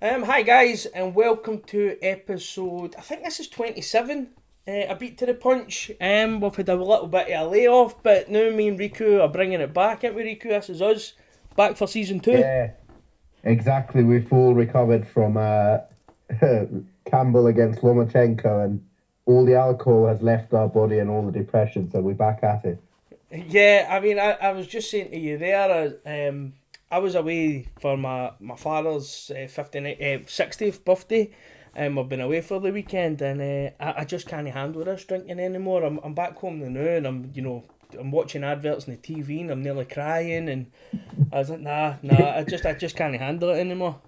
Hi guys, and welcome to episode. I think this is 27. A beat to the punch. We've had a little bit of a layoff, but now me and Riku are bringing it back. Ain't we, Riku? This is us back for season two. Yeah, exactly. We full recovered from Campbell against Lomachenko, and all the alcohol has left our body and all the depression. So we're back at it. Yeah, I mean, I was just saying to you there. I was away for my father's 60th birthday. I've been away for the weekend, and I just can't handle this drinking anymore. I'm back home now, and I'm watching adverts on the TV, and I'm nearly crying, and I was like, nah, I just can't handle it anymore.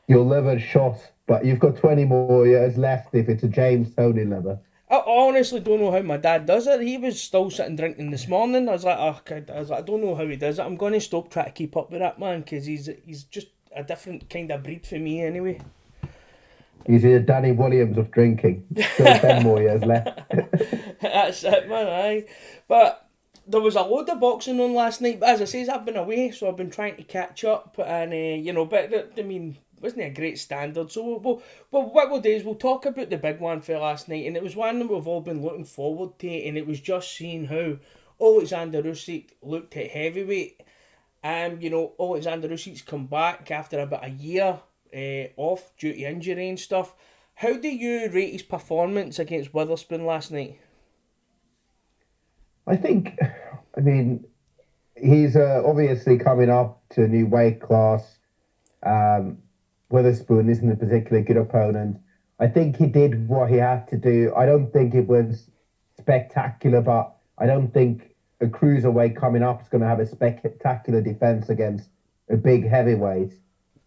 Your liver's shot, but you've got 20 more years left if it's a James Tony liver. I honestly don't know how my dad does it. He was still sitting drinking this morning. I was like, oh, I don't know how he does it. I'm going to stop trying to keep up with that man because he's just a different kind of breed for me anyway. He's a Danny Williams of drinking. Still 10 more years left. That's it, man. Aye, but there was a load of boxing on last night. But as I says, I've been away, so I've been trying to catch up, and but I mean, wasn't it a great standard? So what we'll do is we'll talk about the big one for last night, and it was one that we've all been looking forward to, and it was just seeing how Alexander Usyk looked at heavyweight. Alexander Usyk's come back after about a year off due to injury and stuff. How do you rate his performance against Witherspoon last night? I think, I mean, he's obviously coming up to a new weight class. Um, Witherspoon isn't a particularly good opponent. I think he did what he had to do. I don't think it was spectacular, but I don't think a cruiserweight coming up is going to have a spectacular defense against a big heavyweight.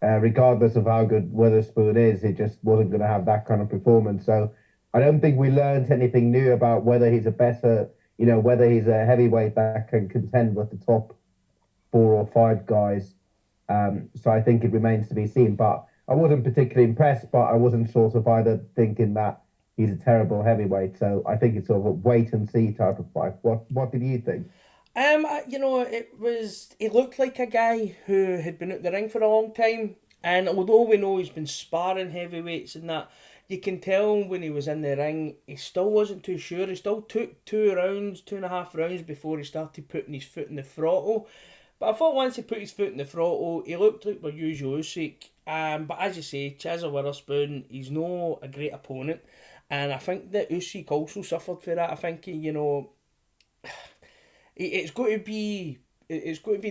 Regardless of how good Witherspoon is, it just wasn't going to have that kind of performance. So I don't think we learned anything new about whether he's a better, whether he's a heavyweight that can contend with the top 4 or 5 guys. So I think it remains to be seen. But I wasn't particularly impressed, but I wasn't sort of either thinking that he's a terrible heavyweight. So I think it's sort of a wait and see type of fight. What did you think? He looked like a guy who had been at the ring for a long time, and although we know he's been sparring heavyweights and that, you can tell when he was in the ring, he still wasn't too sure. He still took 2 rounds, 2.5 rounds before he started putting his foot in the throttle. But I thought once he put his foot in the throttle, he looked like the usual Usyk. But as you say, Chazza Witherspoon, he's no a great opponent. And I think that Usyk also suffered for that. I think, it's going to be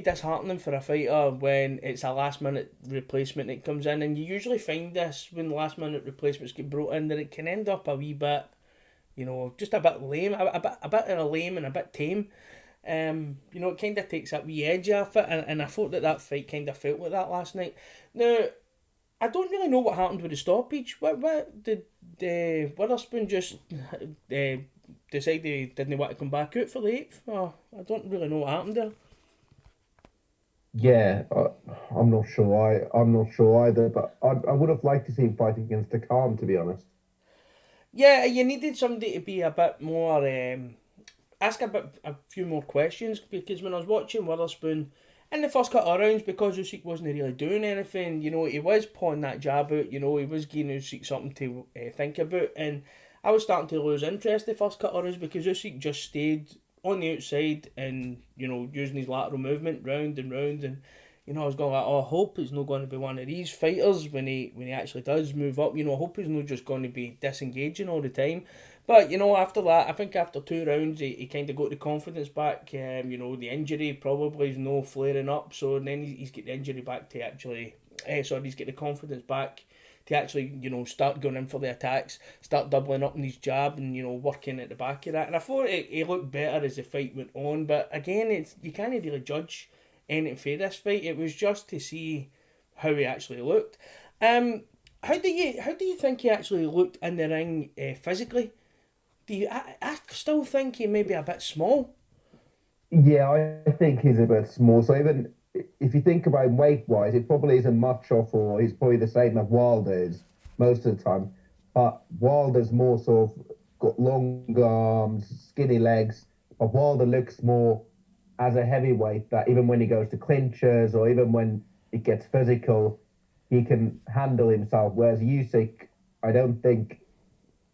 disheartening for a fighter when it's a last minute replacement that comes in, and you usually find this when last minute replacements get brought in that it can end up a wee bit, just a bit lame, a bit lame and a bit tame. It kind of takes that wee edge off it, and I thought that fight kind of felt like that last night. Now, I don't really know what happened with the stoppage. What did Witherspoon just decide they didn't want to come back out for the eighth? Oh, I don't really know what happened there. Yeah, I'm not sure. I'm not sure either. But I would have liked to see him fight against the calm, to be honest. Yeah, you needed somebody to be a bit more, ask a few more questions, because when I was watching Witherspoon in the first couple of rounds, because Usyk wasn't really doing anything, he was pulling that jab out, he was giving Usyk something to think about, and I was starting to lose interest the first couple of rounds because Usyk just stayed on the outside and, using his lateral movement round and round, and I was going like, oh, I hope he's not going to be one of these fighters when he actually does move up. I hope he's not just going to be disengaging all the time. But after that, I think after 2 rounds, he kind of got the confidence back. The injury probably is no flaring up, so then he's got the injury back to actually. He's got the confidence back to actually, start going in for the attacks, start doubling up on his jab, and working at the back of that. And I thought he looked better as the fight went on. But again, you can't really judge anything for this fight. It was just to see how he actually looked. How do you think he actually looked in the ring physically? I still think he may be a bit small. Yeah, I think he's a bit small. So even if you think about him weight wise, it probably isn't much off, or he's probably the same as Wilder is most of the time. But Wilder's more sort of got long arms, skinny legs. But Wilder looks more as a heavyweight that even when he goes to clinches or even when it gets physical, he can handle himself. Whereas Usyk, I don't think,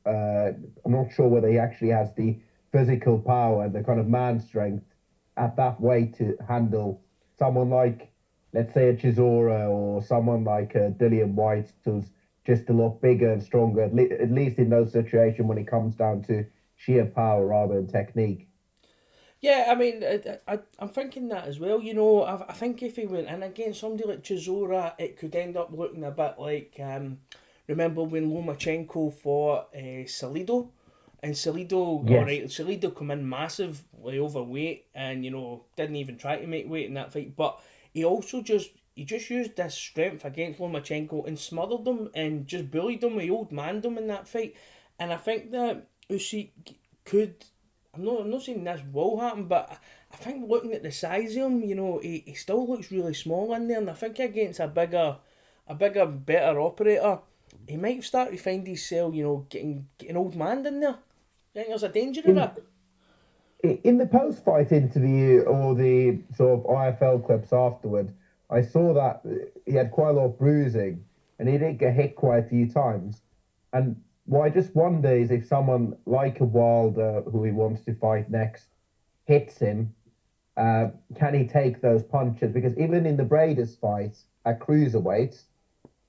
I'm not sure whether he actually has the physical power and the kind of man strength at that weight to handle someone like, let's say, a Chisora or someone like a Dillian White, who's just a lot bigger and stronger, at least in those situations when it comes down to sheer power rather than technique. Yeah, I mean, I'm thinking that as well. I think if he went in against somebody like Chisora, it could end up looking a bit like, remember when Lomachenko fought Salido? And Salido, all Yes. right, Salido come in massively overweight and, didn't even try to make weight in that fight. But he just used this strength against Lomachenko and smothered him and just bullied him. He old manned him in that fight. And I think that Usyk could. I'm not saying this will happen, but I think looking at the size of him, he still looks really small in there, and I think against a bigger, better operator, he might start to find himself, getting old man in there. I think there's a danger of In that. in the post-fight interview or the sort of IFL clips afterward, I saw that he had quite a lot of bruising and he did get hit quite a few times. And what I just wonder is if someone like a Wilder, who he wants to fight next, hits him, can he take those punches? Because even in the Braders fight at cruiserweight,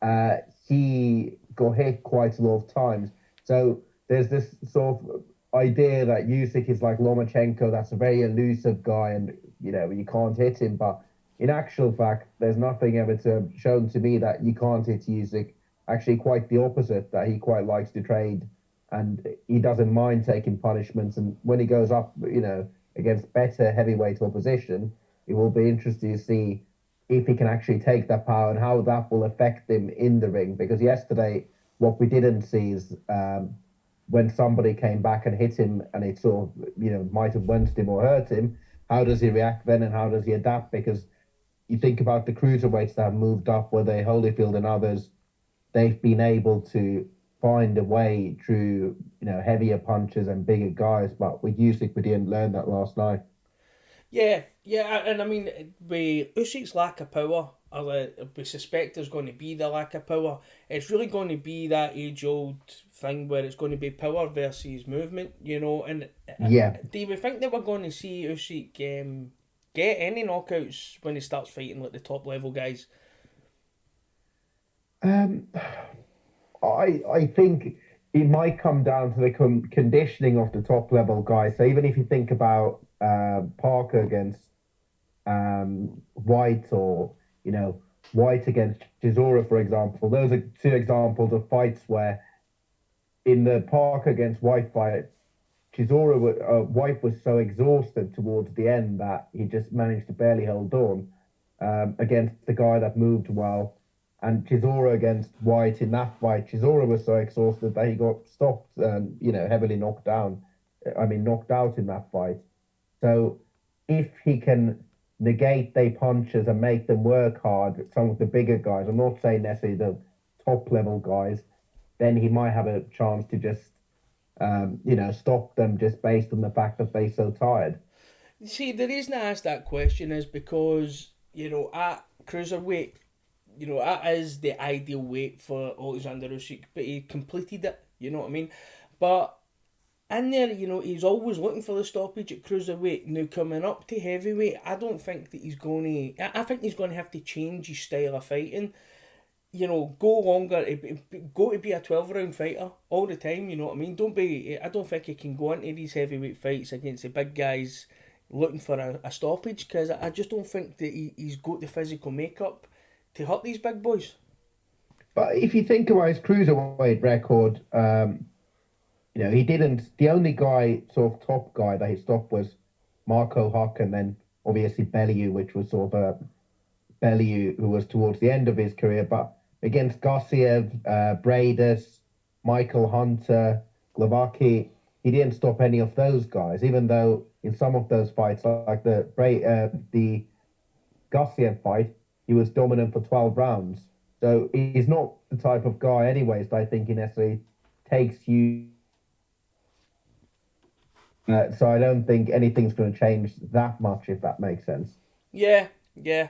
uh, he got hit quite a lot of times. So there's this sort of idea that Usyk is like Lomachenko, that's a very elusive guy, and you can't hit him. But in actual fact, there's nothing ever shown to me that you can't hit Usyk. Actually, quite the opposite. That he quite likes to trade, and he doesn't mind taking punishments. And when he goes up, against better heavyweight opposition, it will be interesting to see if he can actually take that power and how that will affect him in the ring. Because yesterday, what we didn't see is when somebody came back and hit him and it sort of, might have winced him or hurt him, how does he react then and how does he adapt? Because you think about the cruiserweights that have moved up, whether Holyfield and others, they've been able to find a way through, heavier punches and bigger guys. But with Usyk, we didn't learn that last night. Yeah, yeah, and I mean, with Usyk's lack of power, we suspect there's going to be the lack of power. It's really going to be that age-old thing where it's going to be power versus movement, And Yeah. do we think that we're going to see Usyk get any knockouts when he starts fighting like the top level guys? Um, I think it might come down to the conditioning of the top level guys. So even if you think about Parker against White, or White against Chisora, for example, those are two examples of fights where in the Parker against White fight, White was so exhausted towards the end that he just managed to barely hold on against the guy that moved well. And Chisora against White in that fight, Chisora was so exhausted that he got stopped and heavily knocked down. I mean, knocked out in that fight. So if he can negate their punches and make them work hard, some of the bigger guys, I'm not saying necessarily the top level guys, then he might have a chance to just stop them just based on the fact that they're so tired. See, the reason I asked that question is because, at cruiserweight, that is the ideal weight for Alexander Usyk, but he completed it, you know what I mean? But in there, he's always looking for the stoppage at cruiserweight. Now, coming up to heavyweight, I don't think that he's going to. I think he's going to have to change his style of fighting. Go longer, go to be a 12 round fighter all the time, you know what I mean? I don't think he can go into these heavyweight fights against the big guys looking for a stoppage, because I just don't think that he's got the physical makeup to hurt these big boys. But if you think about his cruiserweight record, he didn't. The only guy, sort of top guy that he stopped was Marco Huck, and then obviously Bellew, which was sort of a Bellew who was towards the end of his career. But against Gossiev, Bradis, Michael Hunter, Glavaki, he didn't stop any of those guys, even though in some of those fights, like the Gossiev fight, he was dominant for 12 rounds. So he's not the type of guy, anyways, that I think he necessarily takes you. So I don't think anything's going to change that much, if that makes sense. Yeah, yeah.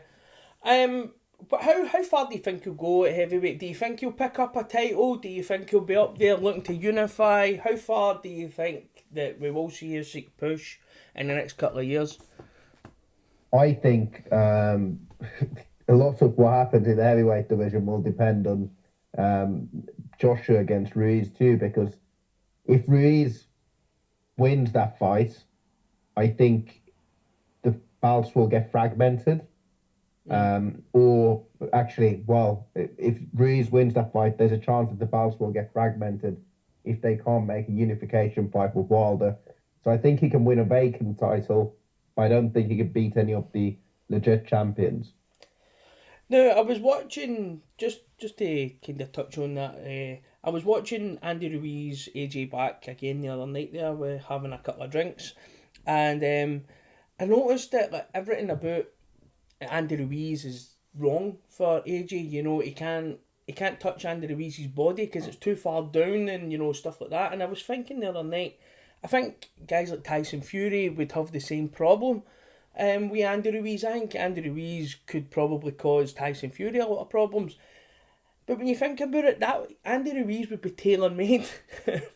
Um, But how far do you think he'll go at heavyweight? Do you think he'll pick up a title? Do you think he'll be up there looking to unify? How far do you think that we will see Usyk push in the next couple of years? I think a lot of what happens in the heavyweight division will depend on Joshua against Ruiz too, because if Ruiz wins that fight, I think the belts will get fragmented. Or actually, well, if Ruiz wins that fight, there's a chance that the belts will get fragmented if they can't make a unification fight with Wilder. So I think he can win a vacant title, but I don't think he can beat any of the legit champions. Now, I was watching, just to kind of touch on that, I was watching Andy Ruiz, AJ back again the other night there, we're having a couple of drinks, and I noticed that like everything about Andy Ruiz is wrong for AJ. You know, he can't touch Andy Ruiz's body because it's too far down and, you know, stuff like that. And I was thinking the other night, I think guys like Tyson Fury would have the same problem with Andy Ruiz. I think Andy Ruiz could probably cause Tyson Fury a lot of problems. But when you think about it, that Andy Ruiz would be tailor-made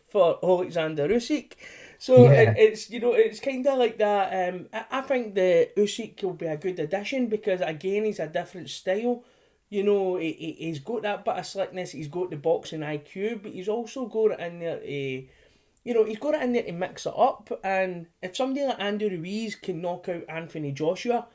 for Alexander Usyk. So Yeah. it's, you know, it's kind of like that. I think the Usyk will be a good addition because, again, he's a different style. You know, he's got that bit of slickness, he's got the boxing IQ, but he's also got it in there to, you know, he's got it in there to mix it up. And if somebody like Andy Ruiz can knock out Anthony Joshua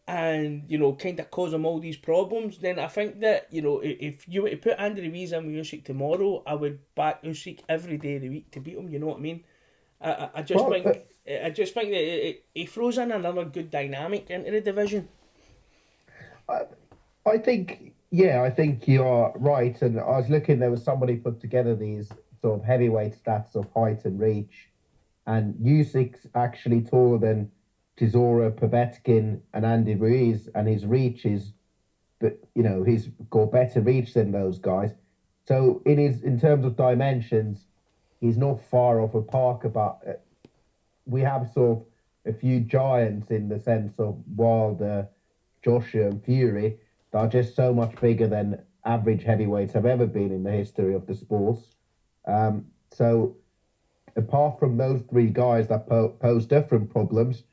and, you know, kind of cause him all these problems, then I think that, you know, if you were to put Andy Ruiz in with Usyk tomorrow, I would back Usyk every day of the week to beat him, you know what I mean? I just Well, think that he throws in another good dynamic into the division. I think, yeah, I think you're right. And I was looking, there was somebody put together these sort of heavyweight stats of height and reach. And Usyk's actually taller than Chisora, Povetkin, and Andy Ruiz, and his reach is, but you know, he's got better reach than those guys. So in terms of dimensions, he's not far off a Parker, but we have sort of a few giants in the sense of Wilder, Joshua, and Fury that are just so much bigger than average heavyweights have ever been in the history of the sports. So apart from those three guys that pose different problems,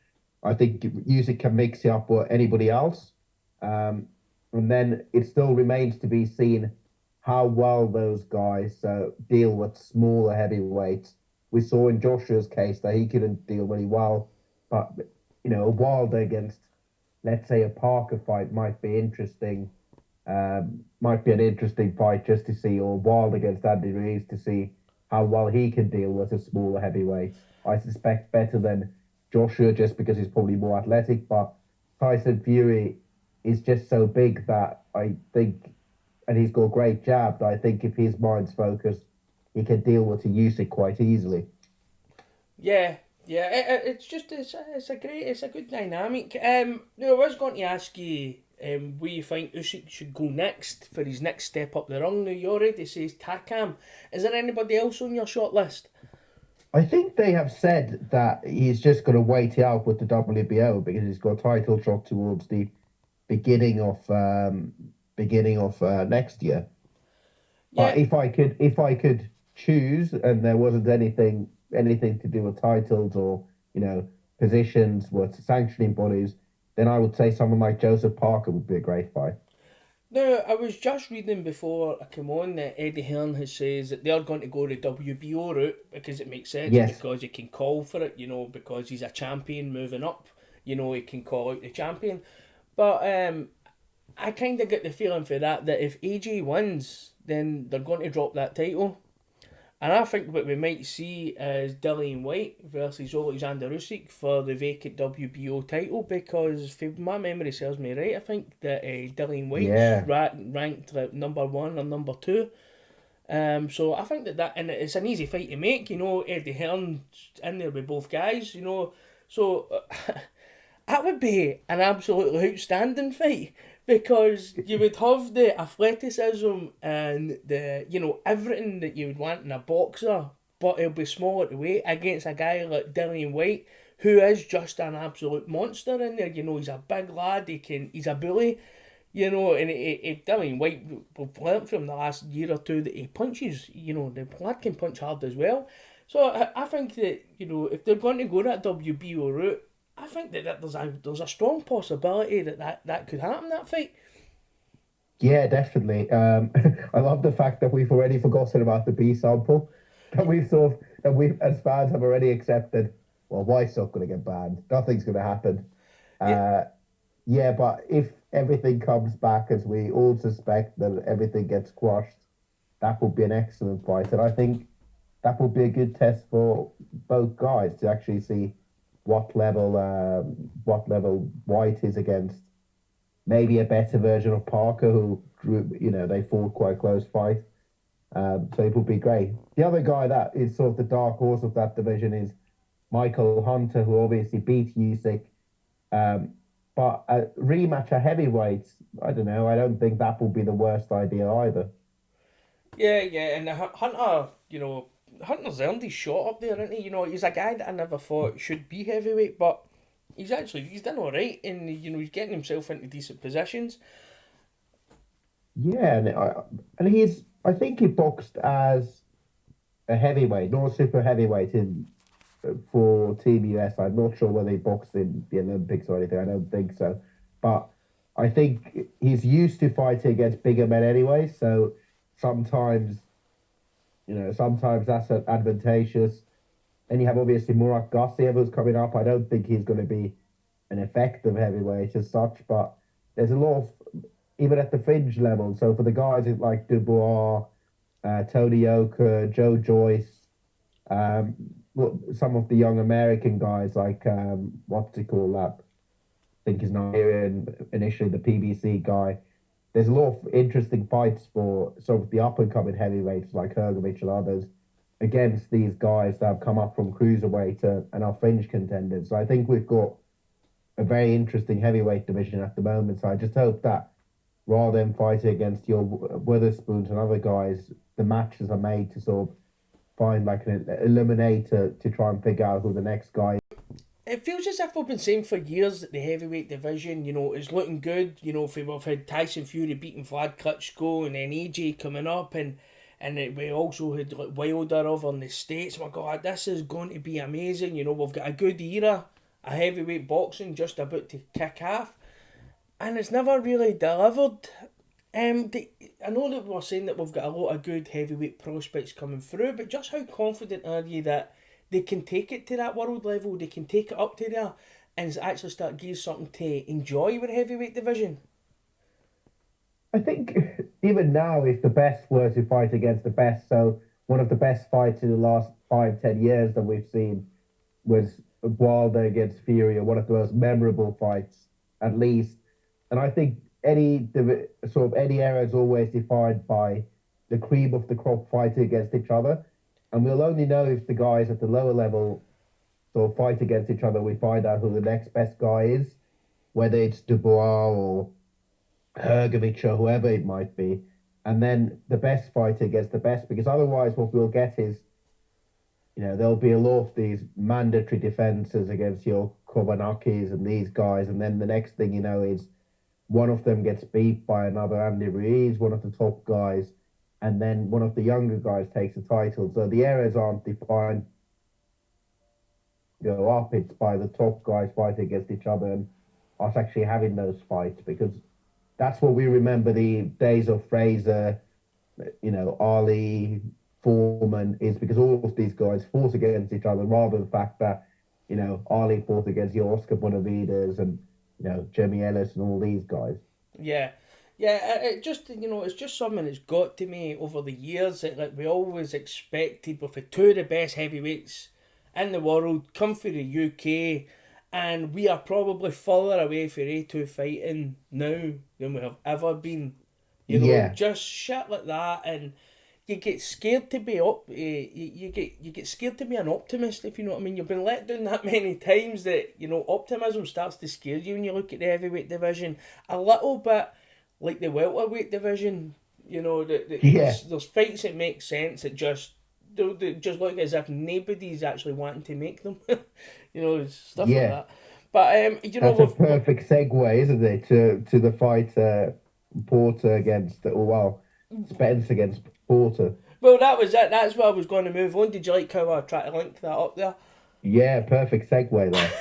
I think Usyk can mix it up with anybody else. And then it still remains to be seen how well those guys deal with smaller heavyweights. We saw in Joshua's case that he couldn't deal really well, but you know, Wilder against, let's say, a Parker fight might be interesting. Might be an interesting fight just to see, or Wilder against Andy Ruiz to see how well he can deal with a smaller heavyweight. I suspect better than Joshua just because he's probably more athletic, but Tyson Fury is just so big that I think, and he's got a great jab, that I think if his mind's focused, he can deal with a Usyk quite easily. Yeah, it's a good dynamic. Now I was going to ask you, where you think Usyk should go next for his next step up the rung. Now you already says Takam. Is there anybody else on your short list? I think they have said that he's just going to wait it out with the WBO because he's got a title shot towards the beginning of next year. Yeah. But if I could choose, and there wasn't anything to do with titles or, you know, positions with sanctioning bodies, then I would say someone like Joseph Parker would be a great fight. Now, I was just reading before I came on that Eddie Hearn has says that they're going to go the WBO route because it makes sense, Yes. because he can call for it, you know, because he's a champion moving up, you know, he can call out the champion. But I kind of get the feeling for that if AJ wins, then they're going to drop that title. And I think what we might see is Dillian White versus Alexander Usyk for the vacant WBO title, because if my memory serves me right, I think that Dillian White's ranked like number 1 or number 2. So I think that and it's an easy fight to make, you know, Eddie Hearn's in there with both guys, you know, so that would be an absolutely outstanding fight. Because you would have the athleticism and the, you know, everything that you would want in a boxer, but he'll be small at the weight against a guy like Dillian White, who is just an absolute monster in there. You know, he's a big lad, he's a bully, You know, and I mean, White, we've learnt from the last year or two that he punches, you know, the lad can punch hard as well. So I think that, you know, if they're going to go that WBO route, I think that there's a strong possibility that could happen, that fight. Yeah, definitely. I love the fact that we've already forgotten about the B sample. That we as fans have already accepted. Well, White's not going to get banned. Nothing's going to happen. Yeah, Uh, yeah, but if everything comes back as we all suspect, that everything gets quashed, that would be an excellent fight, and I think that would be a good test for both guys to actually see what level White is against maybe a better version of Parker, who they fought quite a close fight. So it would be great. The other guy that is sort of the dark horse of that division is Michael Hunter, who obviously beat Usyk. Um, but a rematch at heavyweights, I don't know. I don't think that would be the worst idea either. yeah, and Hunter, you know, Hunter's earned his shot up there, isn't he? You know, he's a guy that I never thought should be heavyweight, but he's done all right, and you know he's getting himself into decent positions. Yeah, and I think he boxed as a heavyweight, not a super heavyweight in for Team US. I'm not sure whether he boxed in the Olympics or anything. I don't think so. But I think he's used to fighting against bigger men anyway. So sometimes, sometimes that's advantageous. And you have obviously Murat Gassiev who's coming up. I don't think he's going to be an effective heavyweight as such, but there's a lot of, even at the fringe level. So for the guys like Dubois, Tony Yoka, Joe Joyce, um, some of the young American guys like what's he called that? I think he's Nigerian initially, the PBC guy. There's a lot of interesting fights for some of the up and coming heavyweights like Hergovich and others against these guys that have come up from cruiserweight and are fringe contenders. So I think we've got a very interesting heavyweight division at the moment. So I just hope that rather than fighting against your Witherspoons and other guys, the matches are made to sort of find like an eliminator to try and figure out who the next guy is. It feels as if we've been saying for years that the heavyweight division, you know, is looking good. You know, if we've had Tyson Fury beating Vlad Klitschko and then AJ coming up, and we also had like Wilder over in the States. My God, this is going to be amazing. You know, we've got a good era of heavyweight boxing just about to kick off, and it's never really delivered. I know that we're saying that we've got a lot of good heavyweight prospects coming through, but just how confident are you that they can take it to that world level? They can take it up to there and actually start giving something to enjoy with the heavyweight division? I think even now, if the best were to fight against the best, so one of the best fights in the last 5-10 years that we've seen was Wilder against Fury, one of the most memorable fights, at least. And I think any era is always defined by the cream of the crop fighting against each other, and we'll only know if the guys at the lower level sort of fight against each other. We find out who the next best guy is, whether it's Dubois or Hergovich or whoever it might be, and then the best fighter against the best. Because otherwise, what we'll get is, there'll be a lot of these mandatory defenses against your Kobanakis and these guys, and then the next thing you know is one of them gets beat by another Andy Ruiz, one of the top guys, and then one of the younger guys takes the title. So the eras aren't defined go up, it's by the top guys fighting against each other and us actually having those fights, because that's what we remember the days of Fraser, Ali, Foreman, is because all of these guys fought against each other rather than the fact that, Ali fought against your Oscar Bonavides and, Jimmy Ellis and all these guys. Yeah. Yeah, it just, it's just something that's got to me over the years that like we always expected with the two of the best heavyweights in the world come from the UK, and we are probably further away from A2 fighting now than we have ever been. Yeah. Just shit like that, and you get scared to be up. You get scared to be an optimist, if you know what I mean. You've been let down that many times that optimism starts to scare you when you look at the heavyweight division a little bit, like the welterweight division. Yeah. There's fights that make sense that they just look as if nobody's actually wanting to make them. Stuff like Yeah. that. But That's a perfect segue, isn't it, to the fight Porter against, or well, Spence against Porter. Well, that was it. That's where I was going to move on. Did you like how I tried to link that up there? Yeah, perfect segue there.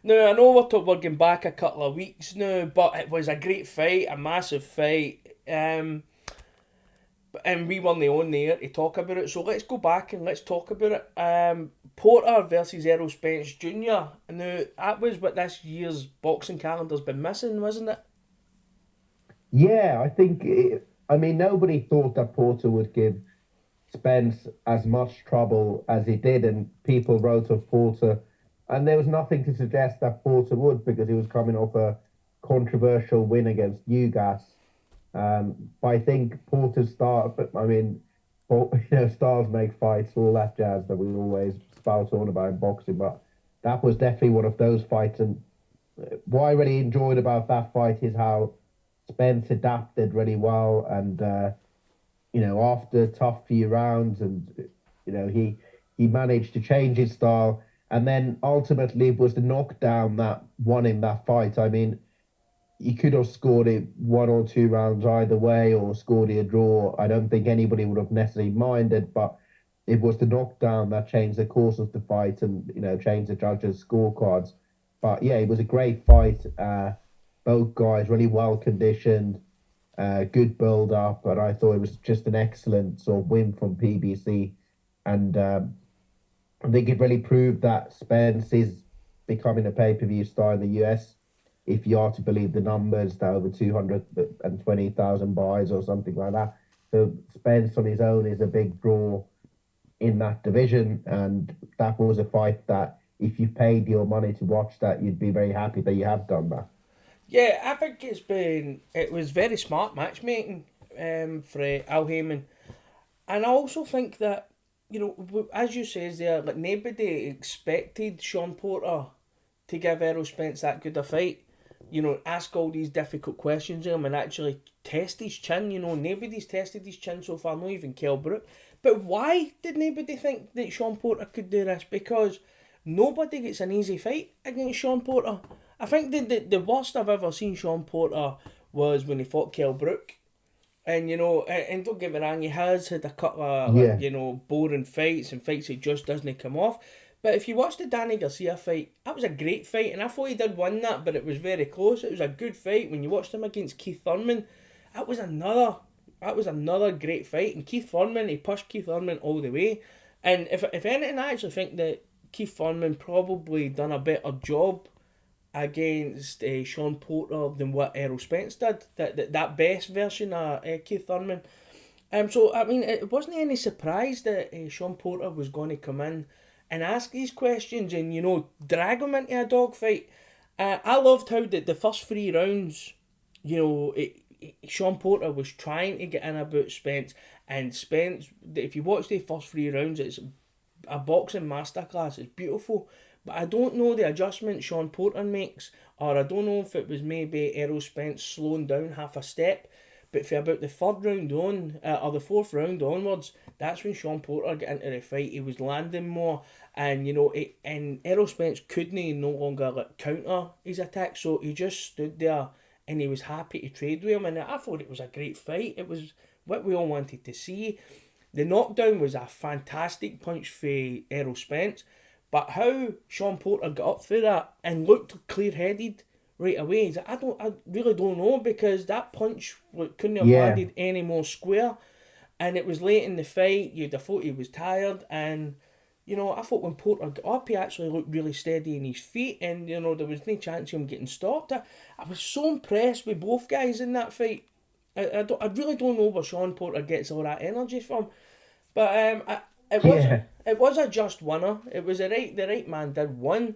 Now, I know we're going back a couple of weeks now, but it was a great fight, a massive fight. And we weren't the only there to talk about it, so let's go back and let's talk about it. Porter versus Errol Spence Jr. Now, that was what this year's boxing calendar's been missing, wasn't it? Yeah, I mean, nobody thought that Porter would give Spence as much trouble as he did, and people wrote of Porter, and there was nothing to suggest that Porter would because he was coming off a controversial win against Ugas. But I think Porter's start, I mean, stars make fights, all that jazz that we always spout on about in boxing, but that was definitely one of those fights. And what I really enjoyed about that fight is how Spence adapted really well, and after a tough few rounds, and he managed to change his style, and then ultimately it was the knockdown that won him that fight. I mean, he could have scored it 1 or 2 rounds either way, or scored it a draw. I don't think anybody would have necessarily minded, but it was the knockdown that changed the course of the fight, and changed the judges' scorecards. But yeah, it was a great fight. Both guys really well conditioned, good build up, and I thought it was just an excellent sort of win from PBC. And I think it really proved that Spence is becoming a pay-per-view star in the US. If you are to believe the numbers, that over 220,000 buys or something like that. So Spence on his own is a big draw in that division, and that was a fight that if you paid your money to watch that, you'd be very happy that you have done that. Yeah, I think it was very smart matchmaking for Al Heyman. And I also think that, as you says there, like nobody expected Sean Porter to give Errol Spence that good a fight. Ask all these difficult questions of him and actually test his chin. Nobody's tested his chin so far, not even Kell Brook. But why did nobody think that Sean Porter could do this? Because nobody gets an easy fight against Sean Porter. I think the worst I've ever seen Sean Porter was when he fought Kell Brook. And, and don't get me wrong, he has had a couple of, Yeah, boring fights and fights he just doesn't come off. But if you watch the Danny Garcia fight, that was a great fight. And I thought he did win that, but it was very close. It was a good fight. When you watched him against Keith Thurman, that was another great fight. And Keith Thurman, he pushed Keith Thurman all the way. And if anything, I actually think that Keith Thurman probably done a better job against Sean Porter than what Errol Spence did. That best version of Keith Thurman. So, I mean, it wasn't any surprise that Sean Porter was going to come in and ask these questions and, drag him into a dogfight. I loved how the first 3 rounds, Sean Porter was trying to get in about Spence. And Spence, if you watch the first 3 rounds, it's a boxing masterclass. It's beautiful. But I don't know the adjustment Sean Porter makes, or I don't know if it was maybe Errol Spence slowing down half a step. But for about the 3rd round on, or the 4th round onwards, that's when Sean Porter got into the fight. He was landing more, and and Errol Spence couldn't no longer counter his attack, so he just stood there and he was happy to trade with him. And I thought it was a great fight. It was what we all wanted to see. The knockdown was a fantastic punch for Errol Spence. But how Sean Porter got up for that and looked clear-headed right away, I really don't know, because that punch couldn't have yeah, landed any more square, and it was late in the fight. You'd have thought he was tired, and I thought when Porter got up, he actually looked really steady in his feet, and there was no chance of him getting stopped. I was so impressed with both guys in that fight. I really don't know where Sean Porter gets all that energy from, but yeah. it was a just winner. It was the right man did win.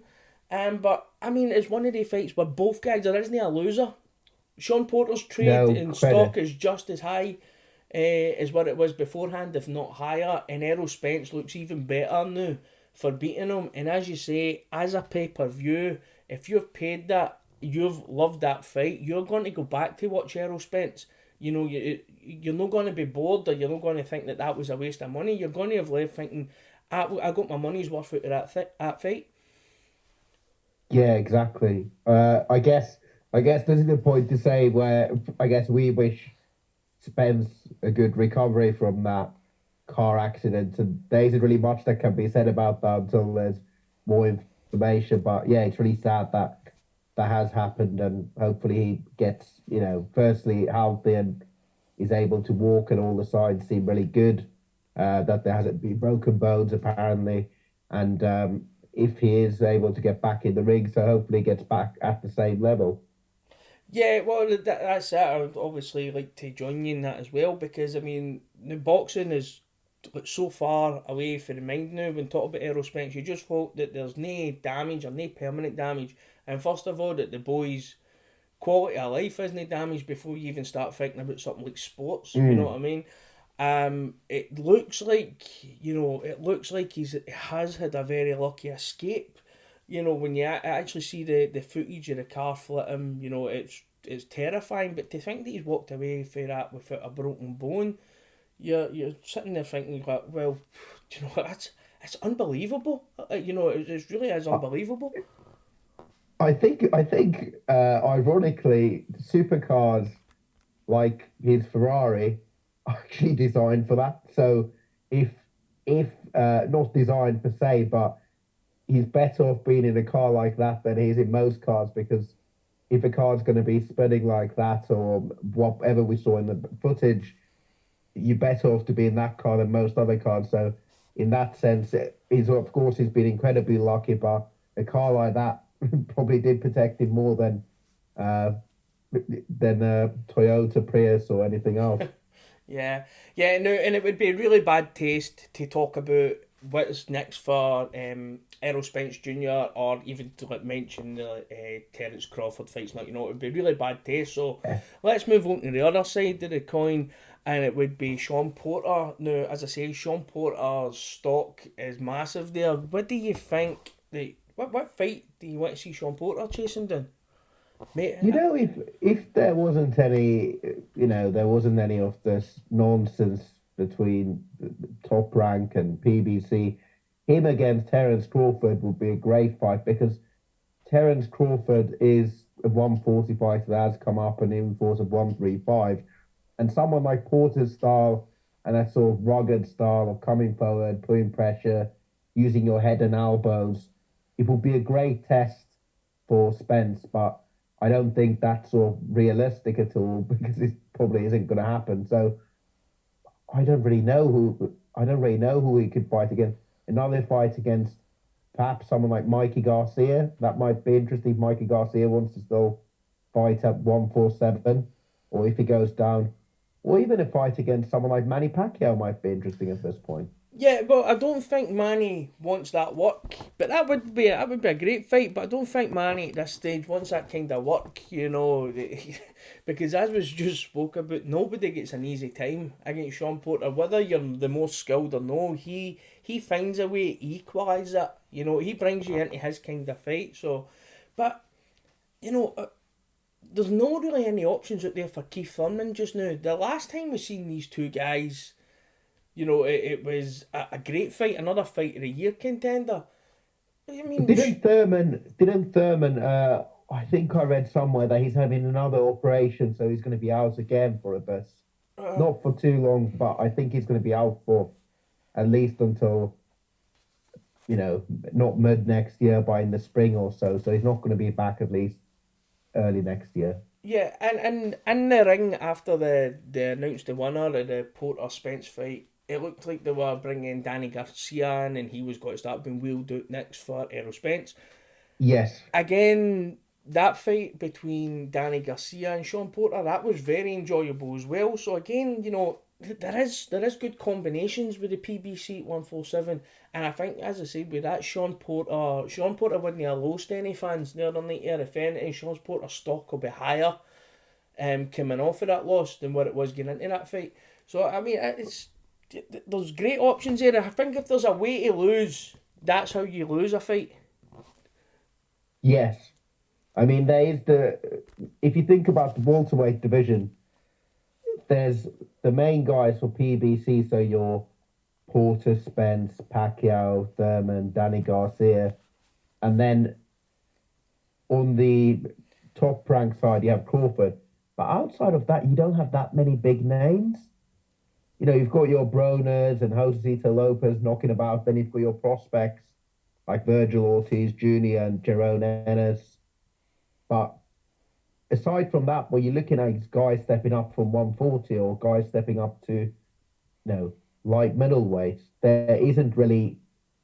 But I mean, it's one of the fights where both guys, there isn't a loser. Sean Porter's trade No in credit. stock is just as high as what it was beforehand, if not higher. And Errol Spence looks even better now for beating him. And as you say, as a pay-per-view, if you've paid that, you've loved that fight, you're going to go back to watch Errol Spence. You're not going to be bored, or you're not going to think that was a waste of money. You're going to have left thinking, I got my money's worth out of that fight. Yeah, exactly. I guess I guess this is the point to say where I guess we wish Spence a good recovery from that car accident. And there isn't really much that can be said about that until there's more information. But yeah, it's really sad that that has happened, and hopefully he gets, firstly healthy and is able to walk, and all the signs seem really good. That there hasn't been broken bones apparently, and if he is able to get back in the ring, so hopefully he gets back at the same level. Yeah, well, that's it. I would obviously like to join you in that as well because, I mean, the boxing is like so far away from the mind now. When talking about Errol Spence, you just hope that there's no damage or no permanent damage. And first of all, that the boys' quality of life isn't damaged before you even start thinking about something like sports. You know what I Mm. mean? It looks like he has had a very lucky escape. When you actually see the footage of the car flip him, it's terrifying. But to think that he's walked away from that without a broken bone, you're sitting there thinking, like, well, that's it's unbelievable. It really is unbelievable. Ironically, supercars like his Ferrari are actually designed for that. So if if not designed per se, but he's better off being in a car like that than he is in most cars, because if a car's going to be spinning like that or whatever we saw in the footage, you're better off to be in that car than most other cars. So in that sense, he's been incredibly lucky, but a car like that probably did protect him more uh, than a Toyota Prius or anything else. Yeah, yeah, no, and it would be really bad taste to talk about what's next for Errol Spence Jr. or even to like mention the Terence Crawford fights. Like, it would be really bad taste. So Yeah. let's move on to the other side of the coin, and it would be Sean Porter. Now, as I say, Sean Porter's stock is massive there. What do you think? What fight do you want to see Sean Porter chasing down, mate? If there wasn't any, there wasn't any of this nonsense between the Top Rank and PBC, him against Terence Crawford would be a great fight, because Terence Crawford is a 140 fighter that has come up and in force of 135, and someone like Porter's style and that sort of rugged style of coming forward, putting pressure, using your head and elbows, it would be a great test for Spence, but I don't think that's sort of realistic at all because it probably isn't going to happen. So I don't really know who he could fight against. Another fight against perhaps someone like Mikey Garcia, that might be interesting. If Mikey Garcia wants to still fight at 147, or if he goes down, or even a fight against someone like Manny Pacquiao might be interesting at this point. Yeah, well, I don't think Manny wants that work, but that would be a great fight. But I don't think Manny at this stage wants that kind of work, because as was just spoke about, nobody gets an easy time against Sean Porter. Whether you're the most skilled or no, he finds a way to equalise it. He brings you into his kind of fight. So, but you know. There's no really any options out there for Keith Thurman just now. The last time we seen these two guys, it was a great fight, another fight of the year contender. I mean, Didn't Thurman? I think I read somewhere that he's having another operation, so he's going to be out again for a bit. uh, Not for too long, but I think he's going to be out for at least until not mid next year, but in the spring or so. So he's not going to be back at least early next year. yeah, and in the ring after they announced the winner of the Porter Spence fight, it looked like they were bringing Danny Garcia in, and he was going to start being wheeled out next for Errol Spence. Yes, Again, that fight between Danny Garcia and Sean Porter, that was very enjoyable as well. So again, there is good combinations with the PBC at 147, and I think, as I said, with that Sean Porter wouldn't have lost any fans the other night here. If anything, Sean Porter's stock will be higher coming off of that loss than what it was getting into that fight. So I mean, there's great options there. I think if there's a way to lose, that's how you lose a fight. yes. I mean, there is if you think about the welterweight division, there's the main guys for PBC, so your Porter, Spence, Pacquiao, Thurman, Danny Garcia, and then on the top ranked side, you have Crawford. But outside of that, you don't have that many big names. You've got your Broners and Josecito Lopez knocking about. Then you've got your prospects like Virgil Ortiz Jr. and Jerome Ennis. But aside from that, when you're looking at guys stepping up from 140 or guys stepping up to, light middleweight, there isn't really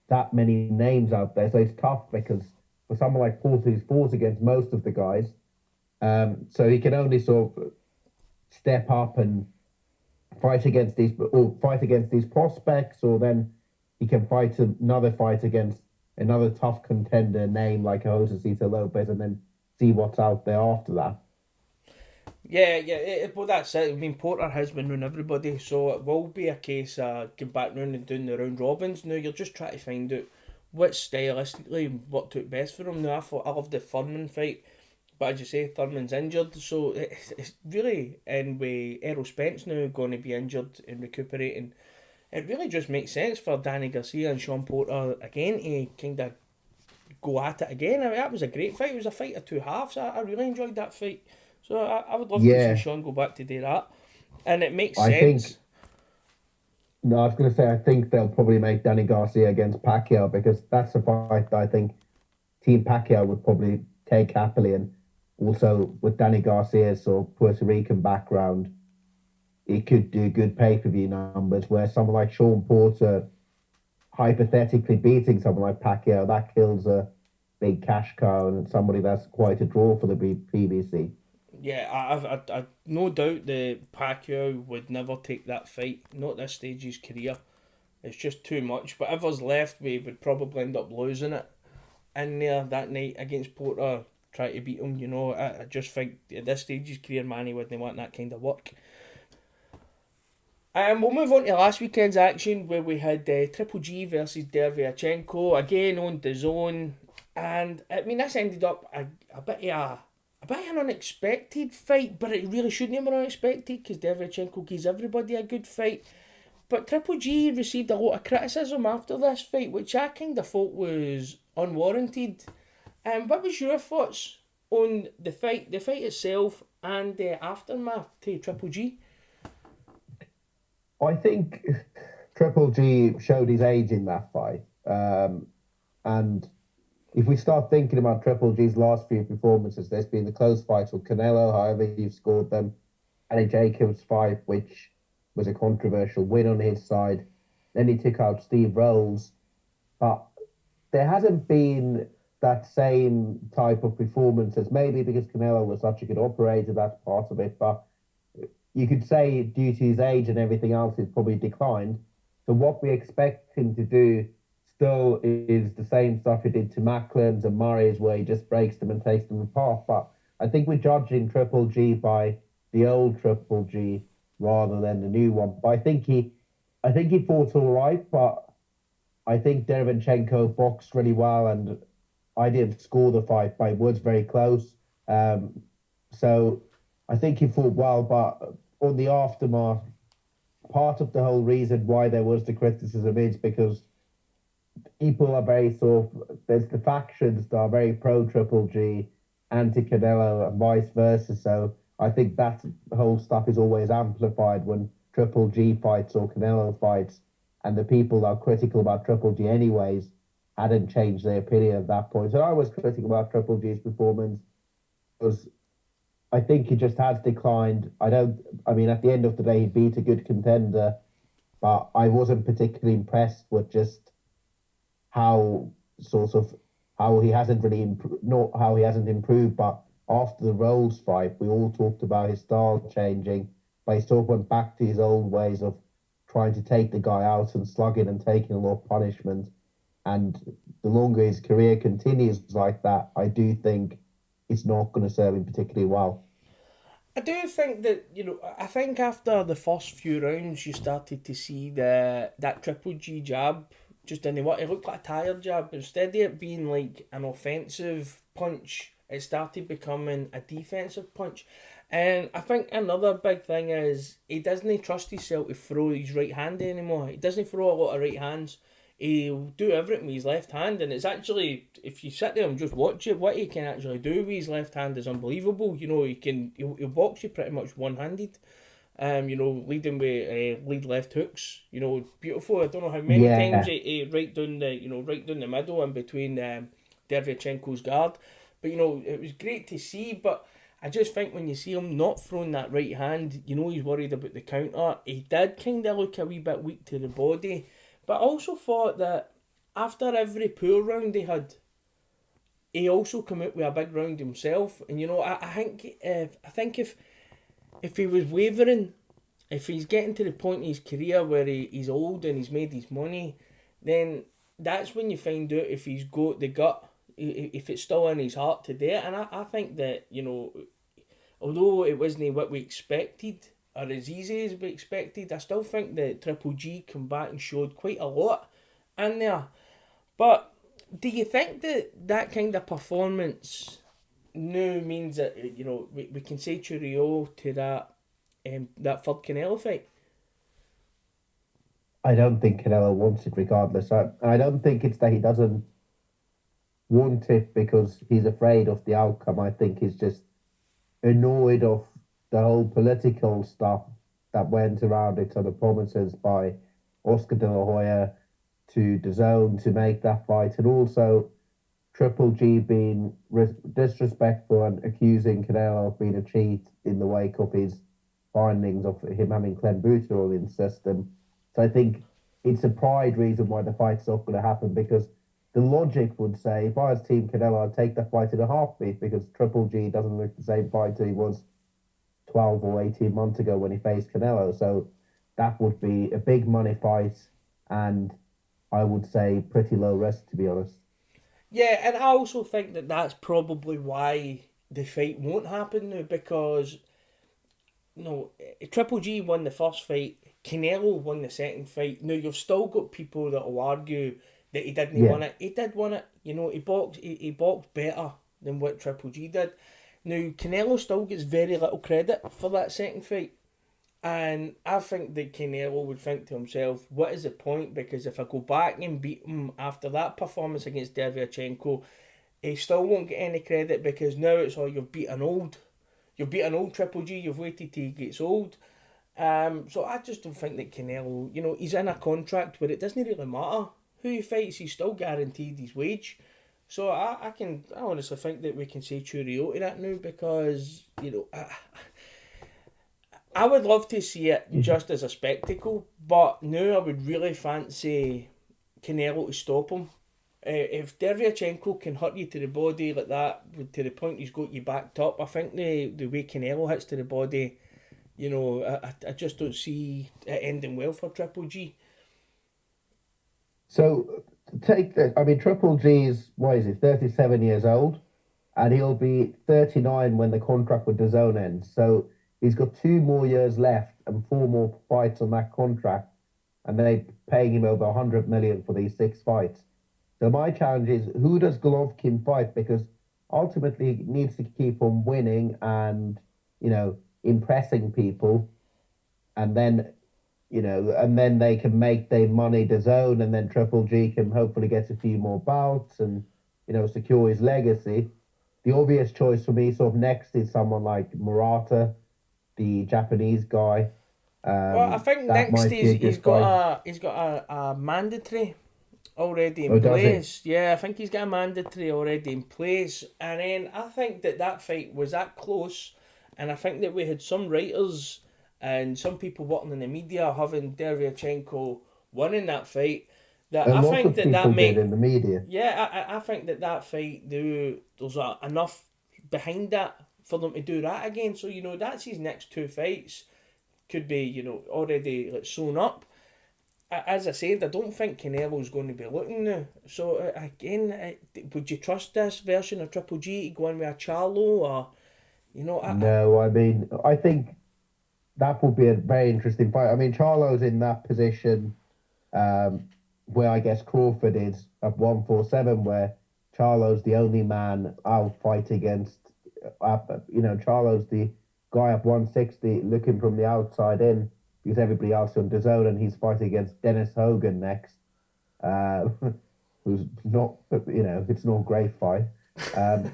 that many names out there. So it's tough because for someone like Porter, who's fought against most of the guys, so he can only sort of step up and fight against these prospects, or then he can fight another fight against another tough contender name like Josecito Lopez, and then see what's out there after that. Yeah, but that's it. I mean, Porter has been round everybody, so it will be a case of going back round and doing the round robins. Now, you're just trying to find out what stylistically worked out best for him. Now, I love the Thurman fight, but as you say, Thurman's injured, so it's really, and with Errol Spence now going to be injured and recuperating, it really just makes sense for Danny Garcia and Sean Porter again to kind of go at it again. I mean, that was a great fight. It was a fight of two halves. I really enjoyed that fight. So I would love to see Sean go back to do that. And it makes sense. I was going to say, I think they'll probably make Danny Garcia against Pacquiao, because that's a fight that I think Team Pacquiao would probably take happily. And also with Danny Garcia's sort of Puerto Rican background, it could do good pay-per-view numbers, where someone like Sean Porter hypothetically beating someone like Pacquiao, that kills a big cash cow and somebody that's quite a draw for the PBC. Yeah, I've no doubt that Pacquiao would never take that fight, not at this stage of his career. It's just too much. Whatever's left, we would probably end up losing it in there that night against Porter, try to beat him. I just think at this stage of his career, man, he wouldn't want that kind of work. We'll move on to last weekend's action, where we had Triple G versus Dereveyachenko, again on DAZN. And I mean, this ended up a bit of an unexpected fight, but it really shouldn't have been unexpected, because Dereveyachenko gives everybody a good fight. But Triple G received a lot of criticism after this fight, which I kind of thought was unwarranted. What was your thoughts on the fight itself, and the aftermath to Triple G? I think Triple G showed his age in that fight. And if we start thinking about Triple G's last few performances, there's been the close fights with Canelo, however you've scored them, and Jacobs' fight, which was a controversial win on his side. Then he took out Steve Rolls. But there hasn't been that same type of performances, maybe because Canelo was such a good operator, that's part of it, but you could say due to his age and everything else, he's probably declined. So what we expect him to do still is the same stuff he did to Macklins and Murray's, where he just breaks them and takes them apart. But I think we're judging Triple G by the old Triple G rather than the new one. But I think he fought all right, but I think Dereveyachenko boxed really well, and I didn't score the fight, but it was very close. So I think he fought well, but on the aftermath, part of the whole reason why there was the criticism is because people are very there's the factions that are very pro Triple G, anti Canelo, and vice versa. So I think that whole stuff is always amplified when Triple G fights or Canelo fights, and the people that are critical about Triple G anyways hadn't changed their opinion at that point. So I was critical about Triple G's performance, because I think he just has declined. At the end of the day, he beat a good contender, but I wasn't particularly impressed with just how he hasn't really improved. But after the Rolls fight, we all talked about his style changing, but he sort of went back to his old ways of trying to take the guy out and slugging and taking a lot of punishment. And the longer his career continues like that, I do think it's not going to serve him particularly well. I do think that, I think after the first few rounds, you started to see that Triple G jab just didn't work. It looked like a tired jab. Instead of it being like an offensive punch, it started becoming a defensive punch. And I think another big thing is he doesn't trust himself to throw his right hand anymore. He doesn't throw a lot of right hands. he'll do everything with his left hand, and it's actually, if you sit there and just watch it, what he can actually do with his left hand is unbelievable. He'll box you pretty much one handed. Leading with lead left hooks. Beautiful. I don't know how many times Yeah, he right down the middle in between Dereveyachenko's guard. But it was great to see. But I just think when you see him not throwing that right hand, he's worried about the counter. He did kind of look a wee bit weak to the body. But I also thought that after every poor round he had, he also came out with a big round himself. And I think if he was wavering, if he's getting to the point in his career where he's old and he's made his money, then that's when you find out if he's got the gut, if it's still in his heart to do it. And I think that, although it wasn't what we expected or as easy as we expected, I still think that Triple G come back and showed quite a lot in there. But do you think that kind of performance now means that we can say cheerio to that third Canelo fight? I don't think Canelo wants it regardless. I don't think it's that he doesn't want it because he's afraid of the outcome. I think he's just annoyed of the whole political stuff that went around it, so the promises by Oscar De La Hoya to DAZN to make that fight, and also Triple G being disrespectful and accusing Canelo of being a cheat in the wake of his findings of him having clenbuterol in his system. So I think it's a pride reason why the fight's not going to happen, because the logic would say if I was Team Canelo, I'd take that fight in a heartbeat, because Triple G doesn't look the same fighter he was 12 or 18 months ago when he faced Canelo. So that would be a big money fight, and I would say pretty low risk, to be honest. Yeah, and I also think that that's probably why the fight won't happen now, because Triple G won the first fight, Canelo won the second fight. Now you've still got people that will argue that he didn't Yeah. win it. He did win it. He boxed better than what Triple G did. Now Canelo still gets very little credit for that second fight. And I think that Canelo would think to himself, what is the point? Because if I go back and beat him after that performance against Dereveyachenko, he still won't get any credit, because now it's all you've beaten old. You've beaten old Triple G, you've waited till he gets old. So I just don't think that Canelo, he's in a contract where it doesn't really matter who he fights, he's still guaranteed his wage. So I honestly think that we can say cheerio to that now, because, I would love to see it just as a spectacle, but now I would really fancy Canelo to stop him. If Dereveyachenko can hurt you to the body like that, to the point he's got you backed up, I think the way Canelo hits to the body, I just don't see it ending well for Triple G. So take that. I mean, Triple G is, what is it, 37 years old, and he'll be 39 when the contract with DAZN ends. So he's got 2 more years left and 4 more fights on that contract, and they're paying him over 100 million for these 6 fights. So my challenge is, who does Golovkin fight? Because ultimately he needs to keep on winning and, impressing people, and then and then they can make their money DAZN, and then Triple G can hopefully get a few more bouts and, secure his legacy. The obvious choice for me sort of next is someone like Murata, the Japanese guy. Well, I think That next might be a he's good got fight. a mandatory already in Oh, does he? place. Yeah, I think he's got a mandatory already in place, and then I think that fight was that close, and I think that we had some writers and some people working in the media having Dereveyachenko winning that fight. That A I lot think of that people did make in the media. yeah, I think that fight there's enough behind that for them to do that again. So that's his next 2 fights could be already like sewn up. As I said, I don't think Canelo's going to be looking now. So again, would you trust this version of Triple G to go in with a Charlo, or No, I mean, I think that would be a very interesting fight. I mean, Charlo's in that position um, where I guess Crawford is at 147, where Charlo's the only man I'll fight against. Charlo's the guy at 160 looking from the outside in, because everybody else on DAZN, and he's fighting against Dennis Hogan next. uh, who's not, it's not a great fight. Um,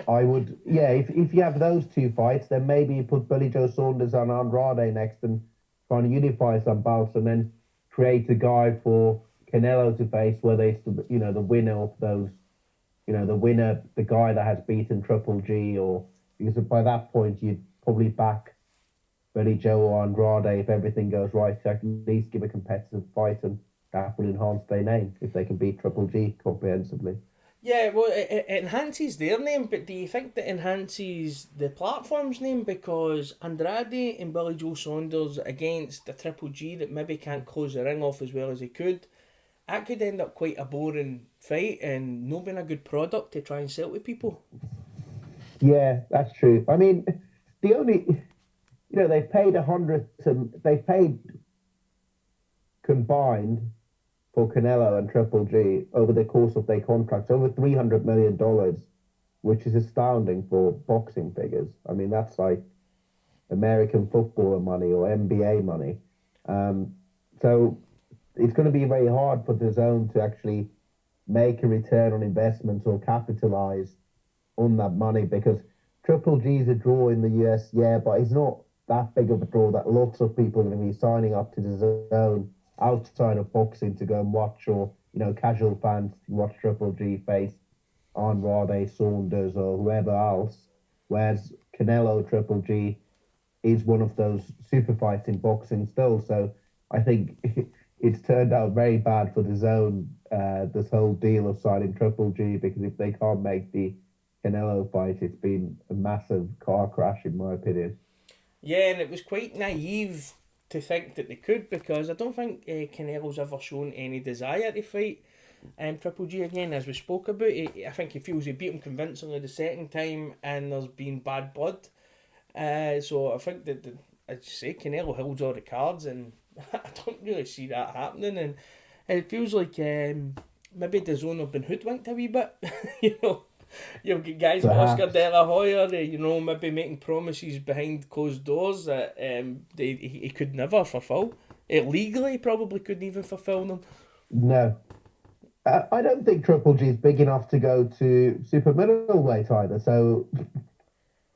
I would, yeah, if you have those two fights, then maybe you put Billy Joe Saunders and Andrade next and try and unify some belts and then create a guy for Canelo to face, whether it's the winner of those, the guy that has beaten Triple G, or because by that point you'd probably back Billy Joe or Andrade if everything goes right to at least give a competitive fight, and that will enhance their name if they can beat Triple G comprehensively. Yeah, well, it enhances their name, but do you think that enhances the platform's name? Because Andrade and Billy Joe Saunders against a Triple G that maybe can't close the ring off as well as he could, that could end up quite a boring fight and not being a good product to try and sell to people. Yeah, that's true. I mean, the only, they've paid they paid combined for Canelo and Triple G over the course of their contracts over $300 million, which is astounding for boxing figures. I mean, that's like American footballer money or NBA money. So it's going to be very hard for the zone to actually make a return on investment or capitalize on that money, because Triple G's a draw in the US, yeah, but he's not that big of a draw that lots of people are going to be signing up to the zone outside of boxing to go and watch, or casual fans to watch Triple G face Andrade, Saunders, or whoever else. Whereas Canelo Triple G is one of those super fights in boxing still. So I think it's turned out very bad for the zone, this whole deal of signing Triple G, because if they can't make the Canelo fight, it's been a massive car crash, in my opinion. Yeah, and it was quite naive to think that they could, because I don't think Canelo's ever shown any desire to fight Triple G again, as we spoke about. I think he feels he beat him convincingly the second time, and there's been bad blood. So I think that, as you say, Canelo holds all the cards, and I don't really see that happening. And it feels like maybe DAZN have been hoodwinked a wee bit. you know, You've got guys like Oscar Perhaps. De La Hoya, maybe making promises behind closed doors that he could never fulfil. Legally, he probably couldn't even fulfil them. No. I don't think Triple G is big enough to go to super middleweight either. So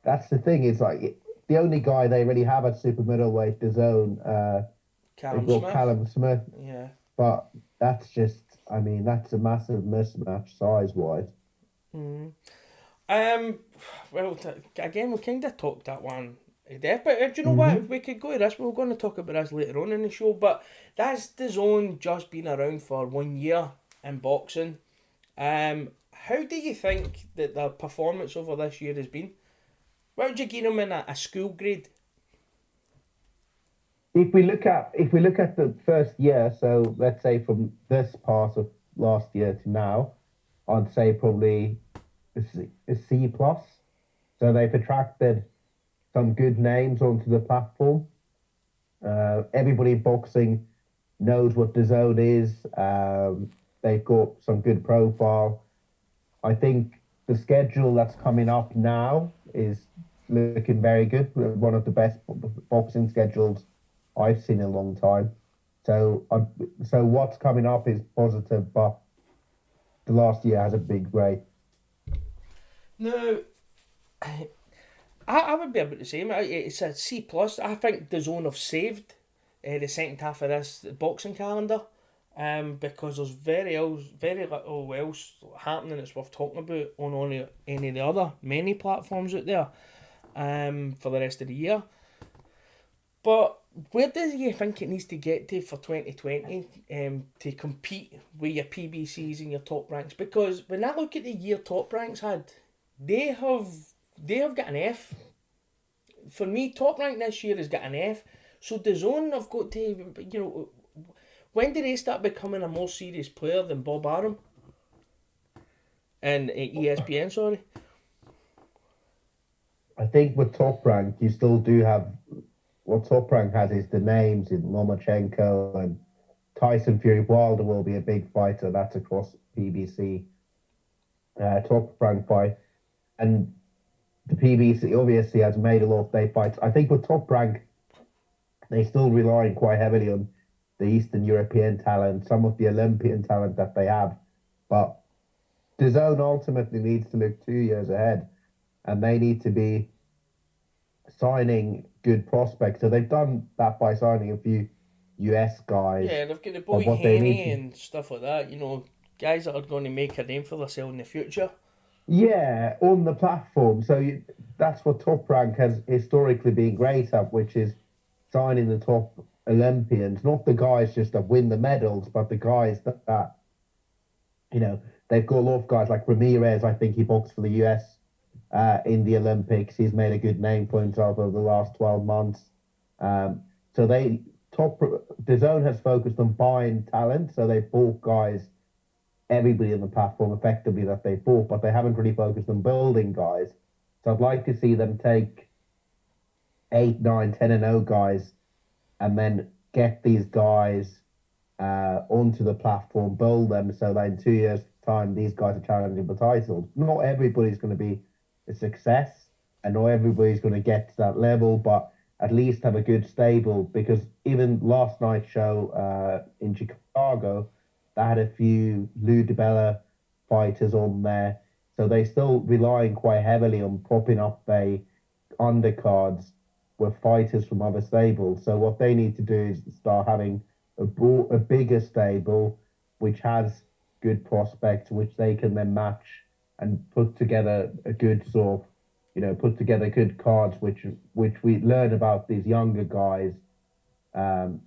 that's the thing. Is like the only guy they really have at super middleweight is own. They've Callum got Smith. Callum Smith, Yeah. but that's just. I mean, that's a massive mismatch size wise. Mm. Um, well, again, we kind of talked that one to death, but do you know what? Hmm. We could go to this. We're going to talk about this later on in the show, but that's the zone just been around for 1 year in boxing. How do you think that their performance over this year has been? What would you give them in a school grade? If we look at the first year, so let's say from this part of last year to now, I'd say probably a C plus. So they've attracted some good names onto the platform. Everybody in boxing knows what the zone is. They've got some good profile. I think the schedule that's coming up now is looking very good. One of the best boxing schedules I've seen in a long time. So, so what's coming up is positive, but the last year hasn't been great. No, I would be about the same. It's a C plus. I think the zone have saved the second half of this boxing calendar, because there's very little else happening that's worth talking about on any of the other many platforms out there, for the rest of the year. But where do you think it needs to get to for 2020, to compete with your PBCs and your top ranks? Because when I look at the year top ranks had, they have they have got an F. For me, top rank this year has got an F. So the zone have got to, when did they start becoming a more serious player than Bob Arum and ESPN? Sorry. I think with Top Rank, you still do have what Top Rank has is the names in Lomachenko and Tyson Fury. Wilder will be a big fighter. That's across PBC. Top Rank fight. And the PBC obviously has made a lot of their fights. I think with Top Rank, they still relying quite heavily on the Eastern European talent, some of the Olympian talent that they have. But DAZN ultimately needs to look 2 years ahead, and they need to be signing good prospects. So they've done that by signing a few US guys. Yeah, they've got the But boy what they need Haney to, and stuff like that. Guys that are going to make a name for themselves in the future. yeah, on the platform. So that's what Top Rank has historically been great at, which is signing the top Olympians, not the guys just that win the medals, but the guys that they've got a lot of guys like Ramirez. I think he boxed for the US in the Olympics. He's made a good name for himself over the last 12 months. Um, so the zone has focused on buying talent. So they bought guys, everybody in the platform effectively that they bought, but they haven't really focused on building guys. So I'd like to see them take 8, 9, 10 and 0 guys and then get these guys onto the platform, build them so that in 2 years' time, these guys are challenging for titles. Not everybody's going to be a success and not everybody's going to get to that level, but at least have a good stable, because even last night's show in Chicago, they had a few Lou DiBella fighters on there. So they still relying quite heavily on propping up their undercards with fighters from other stables. So what they need to do is start having a bigger stable, which has good prospects, which they can then match and put together a good sort of, put together good cards, which we learn about these younger guys um,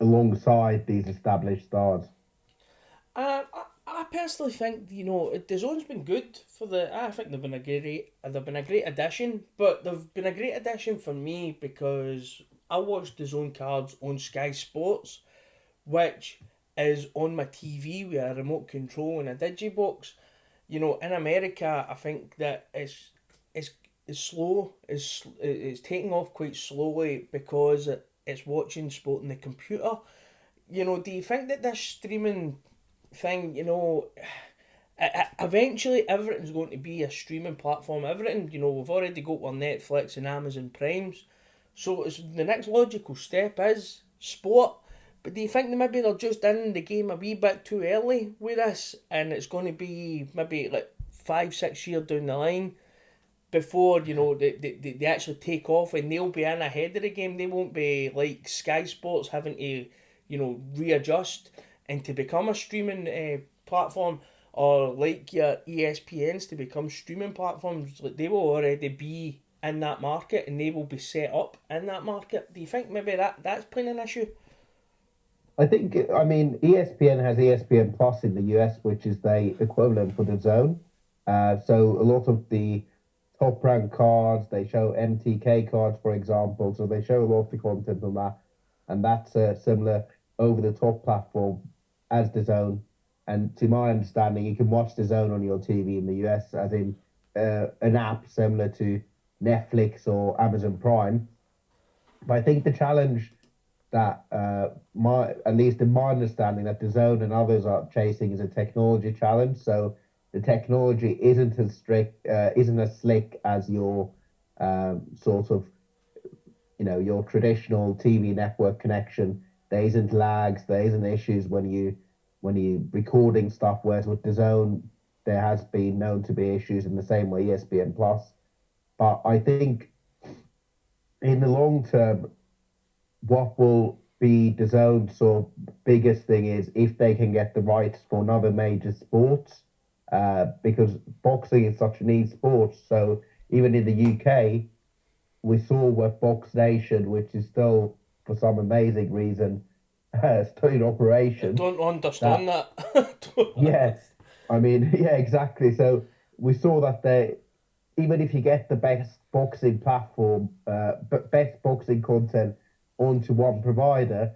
alongside these established stars. I personally think the zone's been good for the. I think they've been a great addition, but they've been a great addition for me because I watched the zone cards on Sky Sports, which is on my TV with a remote control and a digibox. In America, I think that it's slow. It's taking off quite slowly because it's watching sport on the computer. Do you think that this streaming thing, eventually everything's going to be a streaming platform. Everything, we've already got our Netflix and Amazon Primes. So it's the next logical step is sport. But do you think that maybe they're just in the game a wee bit too early with this, and it's going to be maybe like 5-6 years down the line before they actually take off, and they'll be in ahead of the game. They won't be like Sky Sports having to readjust and to become a streaming platform, or like your ESPNs to become streaming platforms. Like, they will already be in that market and they will be set up in that market. Do you think maybe that's playing an issue? ESPN has ESPN Plus in the US, which is the equivalent for the zone. So a lot of the top rank cards, they show MTK cards, for example. So they show a lot of the content on that. And that's a similar over the top platform as the zone. And to my understanding, you can watch the zone on your TV in the US, as in an app similar to Netflix or Amazon Prime. But I think the challenge that at least in my understanding, that the zone and others are chasing is a technology challenge. So the technology isn't as slick as your sort of your traditional TV network connection. There isn't lags, there isn't issues when you recording stuff. Whereas with the zone, there has been known to be issues in the same way ESPN Plus. But I think in the long term, what will be the zone's sort of biggest thing is if they can get the rights for another major sports, because boxing is such a niche sport. So even in the UK, we saw with Box Nation, which is still, for some amazing reason, still in operation. I don't understand that. Yeah, yeah, exactly. So we saw that even if you get the best boxing platform, but best boxing content onto one provider,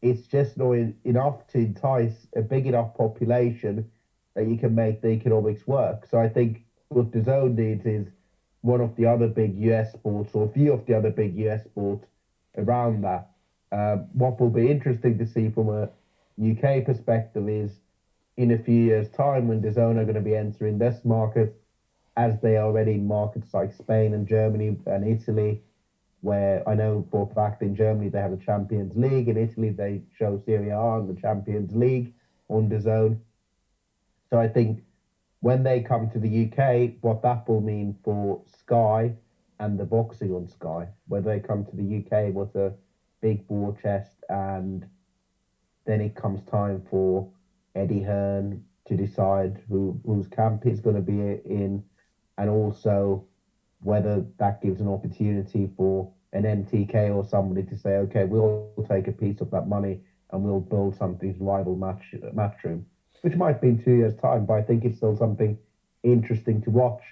it's just not enough to entice a big enough population that you can make the economics work. So I think what the zone needs is one of the other big US sports, or a few of the other big US sports around that. What will be interesting to see from a UK perspective is in a few years' time, when the zone are going to be entering this market, as they are already in markets like Spain and Germany and Italy, where I know for a fact in Germany they have a Champions League, in Italy they show Serie A and the Champions League on DAZN. So I think when they come to the UK, what that will mean for Sky and the boxing on Sky, whether they come to the UK with a big war chest, and then it comes time for Eddie Hearn to decide whose camp he's going to be in, and also whether that gives an opportunity for an MTK or somebody to say, okay, we'll take a piece of that money and we'll build something's rival matchroom, which might be in 2 years' time, but I think it's still something interesting to watch.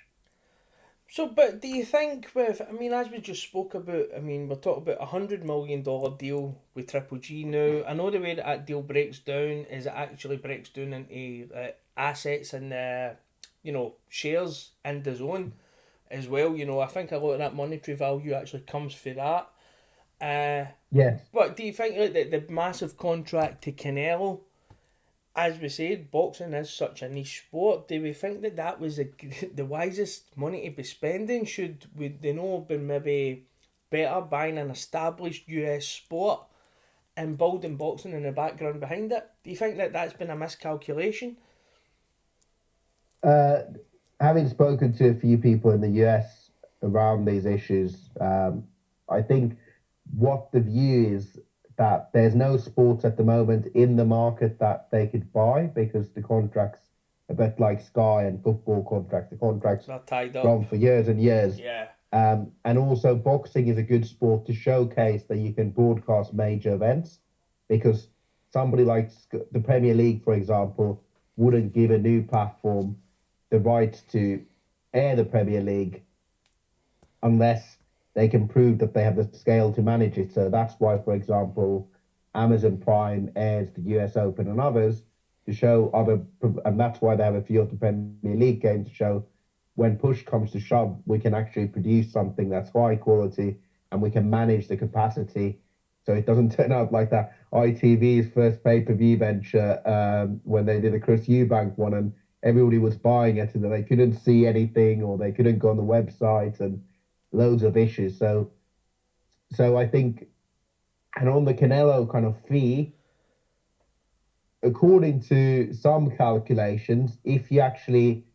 So, but do you think with, I mean, as we just spoke about, I mean, we're talking about $100 million deal with Triple G now. I know the way that deal breaks down is it actually breaks down into assets and, shares in DAZN as well. I think a lot of that monetary value actually comes for that. Yes. But do you think like the massive contract to Canelo, as we said, boxing is such a niche sport. Do we think that was the wisest money to be spending? Would they not have been maybe better buying an established US sport and building boxing in the background behind it? Do you think that's been a miscalculation? Having spoken to a few people in the US around these issues, I think what the view is that there's no sports at the moment in the market that they could buy because the contracts, a bit like Sky and football contracts, the contracts They're tied up. run for years and years. Yeah. And also boxing is a good sport to showcase that you can broadcast major events, because somebody like the Premier League, for example, wouldn't give a new platform the rights to air the Premier League unless they can prove that they have the scale to manage it. So that's why, for example, Amazon Prime airs the US Open and others to show and that's why they have a few of the Premier League games to show when push comes to shove, we can actually produce something that's high quality and we can manage the capacity. So it doesn't turn out like that ITV's first pay-per-view venture when they did a Chris Eubank one and everybody was buying it and they couldn't see anything or they couldn't go on the website and loads of issues. So I think, and on the Canelo kind of fee, according to some calculations, if you actually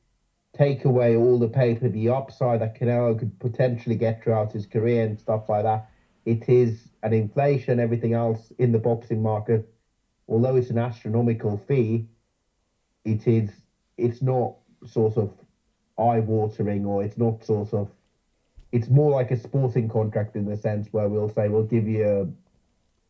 take away all the pay-per-view upside that Canelo could potentially get throughout his career and stuff like that, it is an inflation, everything else in the boxing market, although it's an astronomical fee, it's not sort of eye-watering, or it's not sort of, it's more like a sporting contract in the sense where we'll say we'll give you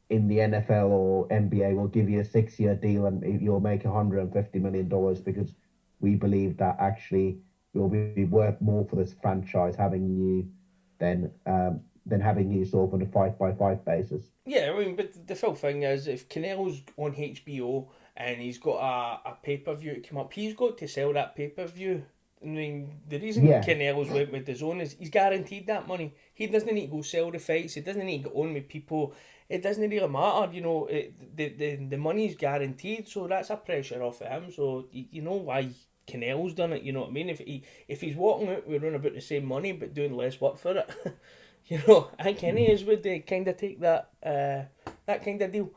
in the NFL or NBA, we'll give you a 6-year deal and you'll make $150 million because we believe that actually you'll be worth more for this franchise having you than having you sort of on a 5-by-5 basis. Yeah, I mean, but the full thing is, if Canelo's on HBO and he's got a pay-per-view to come up, he's got to sell that pay-per-view. I mean, the reason Canelo's went with DAZN is he's guaranteed that money. He doesn't need to go sell the fights. He doesn't need to go on with people. It doesn't really matter, the money's guaranteed, so that's a pressure off of him. So you know why Canelo's done it, you know what I mean? If he's walking out with around about the same money but doing less work for it, I think any is would kind of take that kind of deal.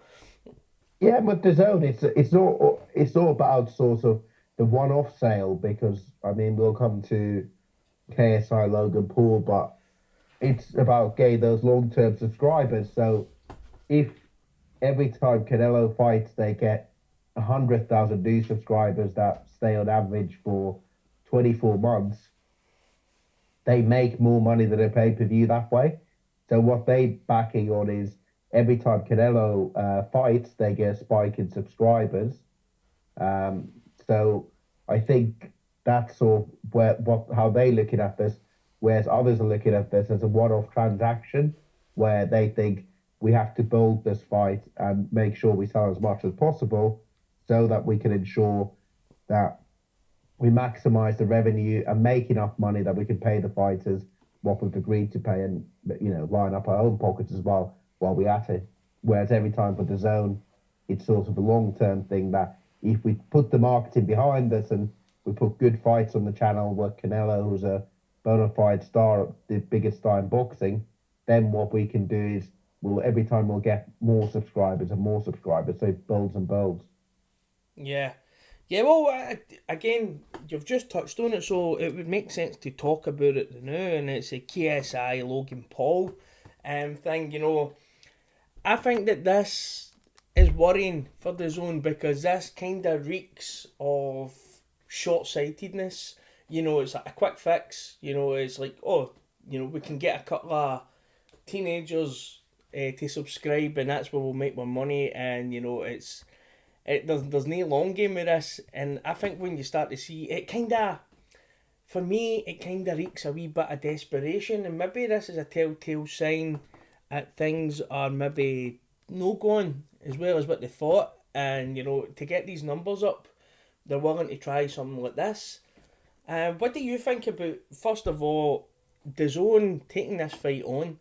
Yeah, but DAZN, it's all about sort of the one-off sale, because I mean we'll come to KSI Logan Paul, but it's about getting those long-term subscribers. So if every time Canelo fights they get 100,000 new subscribers that stay on average for 24 months, they make more money than a pay-per-view that way. So what they backing on is every time Canelo fights, they get a spike in subscribers. So I think that's sort of how they looking at this, whereas others are looking at this as a one-off transaction where they think we have to build this fight and make sure we sell as much as possible so that we can ensure that we maximize the revenue and make enough money that we can pay the fighters what we've agreed to pay and, line up our own pockets as well while we're at it. Whereas every time for DAZN, it's sort of a long-term thing that if we put the marketing behind this and we put good fights on the channel with Canelo, who's a bona fide star, the biggest star in boxing, then what we can do is every time we'll get more subscribers and more subscribers, so it builds and builds. Yeah. Yeah, well, again, you've just touched on it, so it would make sense to talk about it now, and it's a KSI Logan Paul thing, I think that this is worrying for the zone because this kind of reeks of short-sightedness. It's like a quick fix. It's like, we can get a couple of teenagers to subscribe, and that's where we'll make more money. And there's no long game with this. And I think when you start to see it, for me, it kind of reeks a wee bit of desperation, and maybe this is a telltale sign that things are maybe no going as well as what they thought. And to get these numbers up, they're willing to try something like this. What do you think about, first of all, DAZN taking this fight on?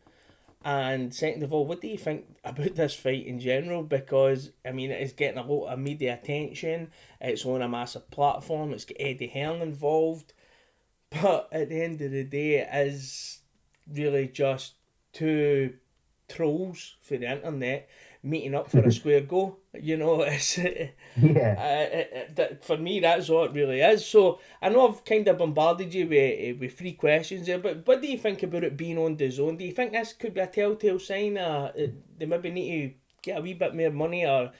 And second of all, what do you think about this fight in general? Because, it is getting a lot of media attention. It's on a massive platform. It's got Eddie Hearn involved. But at the end of the day, it is really just two trolls for the internet meeting up for a square go. It's for me, that's all it really is. So I know I've kind of bombarded you with three questions there, but what do you think about it being on DAZN? Do you think this could be a telltale sign they maybe need to get a wee bit more money, or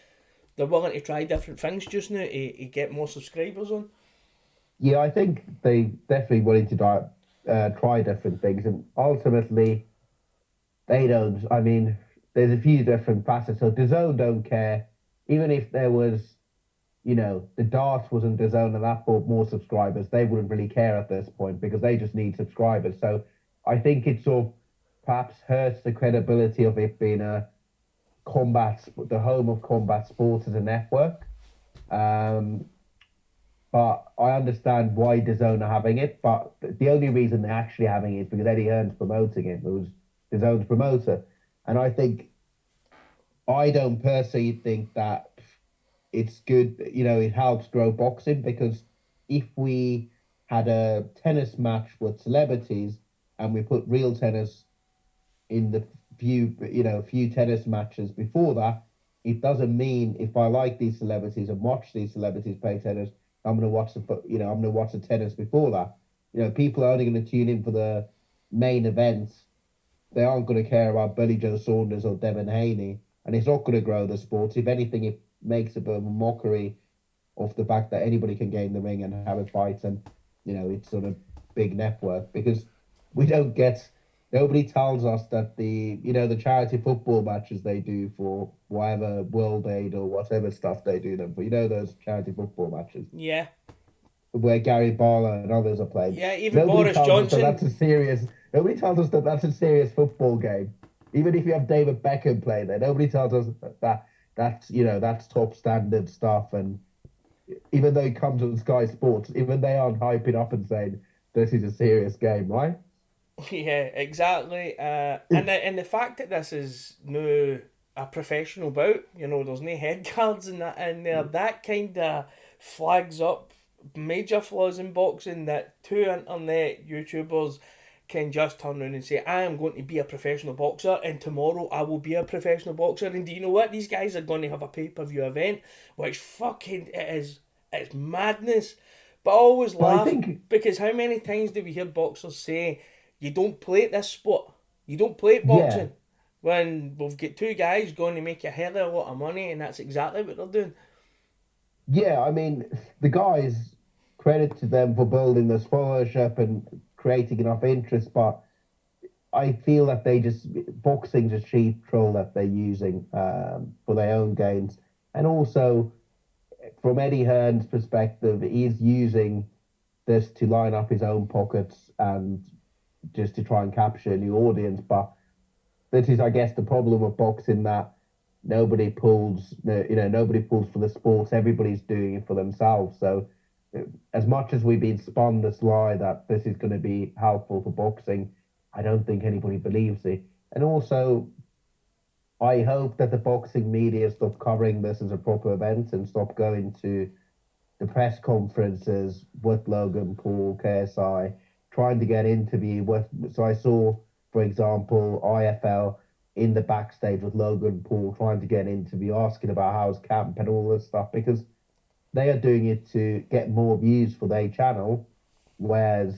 they're willing to try different things just now to get more subscribers on? Yeah, I think they definitely wanted to try different things, and ultimately they don't. There's a few different facets. So DAZN don't care, even if there was, the darts wasn't DAZN and that brought more subscribers, they wouldn't really care at this point because they just need subscribers. So I think it sort of perhaps hurts the credibility of it being the home of combat sports as a network. But I understand why DAZN are having it. But the only reason they're actually having it is because Eddie Hearn's promoting it. It was DAZN's promoter. And I don't personally think that it's good, it helps grow boxing, because if we had a tennis match with celebrities and we put real tennis in the few tennis matches before that, it doesn't mean if I like these celebrities and watch these celebrities play tennis, I'm going to watch the tennis before that. People are only going to tune in for the main events. They aren't going to care about Billy Joe Saunders or Devin Haney, and it's not going to grow the sport. If anything, it makes a bit of a mockery of the fact that anybody can get in the ring and have a fight, and it's sort of big network, because nobody tells us that the charity football matches they do for whatever World Aid or whatever stuff they do them for, those charity football matches. Yeah. Where Gary Barlow and others are playing. Yeah, even Boris Johnson. Nobody tells us that that's a serious football game. Even if you have David Beckham playing there, nobody tells us that's top standard stuff. And even though it comes on Sky Sports, even they aren't hyping up and saying this is a serious game, right? Yeah, exactly. And the fact that this is no a professional bout, there's no head guards in there, that kind of flags up major flaws in boxing, that two internet YouTubers can just turn around and say, I am going to be a professional boxer, and tomorrow I will be a professional boxer. And do you know what? These guys are going to have a pay-per-view event, which it's madness. But I always laugh because how many times do we hear boxers say, you don't play at this sport, you don't play at boxing, when we've got two guys going to make a hell of a lot of money, and that's exactly what they're doing. Yeah, the guys, credit to them for building this followership and creating enough interest, but I feel that boxing's a cheap troll that they're using for their own gains. And also, from Eddie Hearn's perspective, he's using this to line up his own pockets and just to try and capture a new audience. But this is, I guess, the problem with boxing, that nobody pulls for the sports. Everybody's doing it for themselves. So as much as we've been spun this lie that this is going to be helpful for boxing, I don't think anybody believes it. And also, I hope that the boxing media stop covering this as a proper event and stop going to the press conferences with Logan Paul, KSI, trying to get interviewed with. So I saw for example, IFL in the backstage with Logan Paul trying to get an interview, asking about how's camp and all this stuff, because they are doing it to get more views for their channel. Whereas,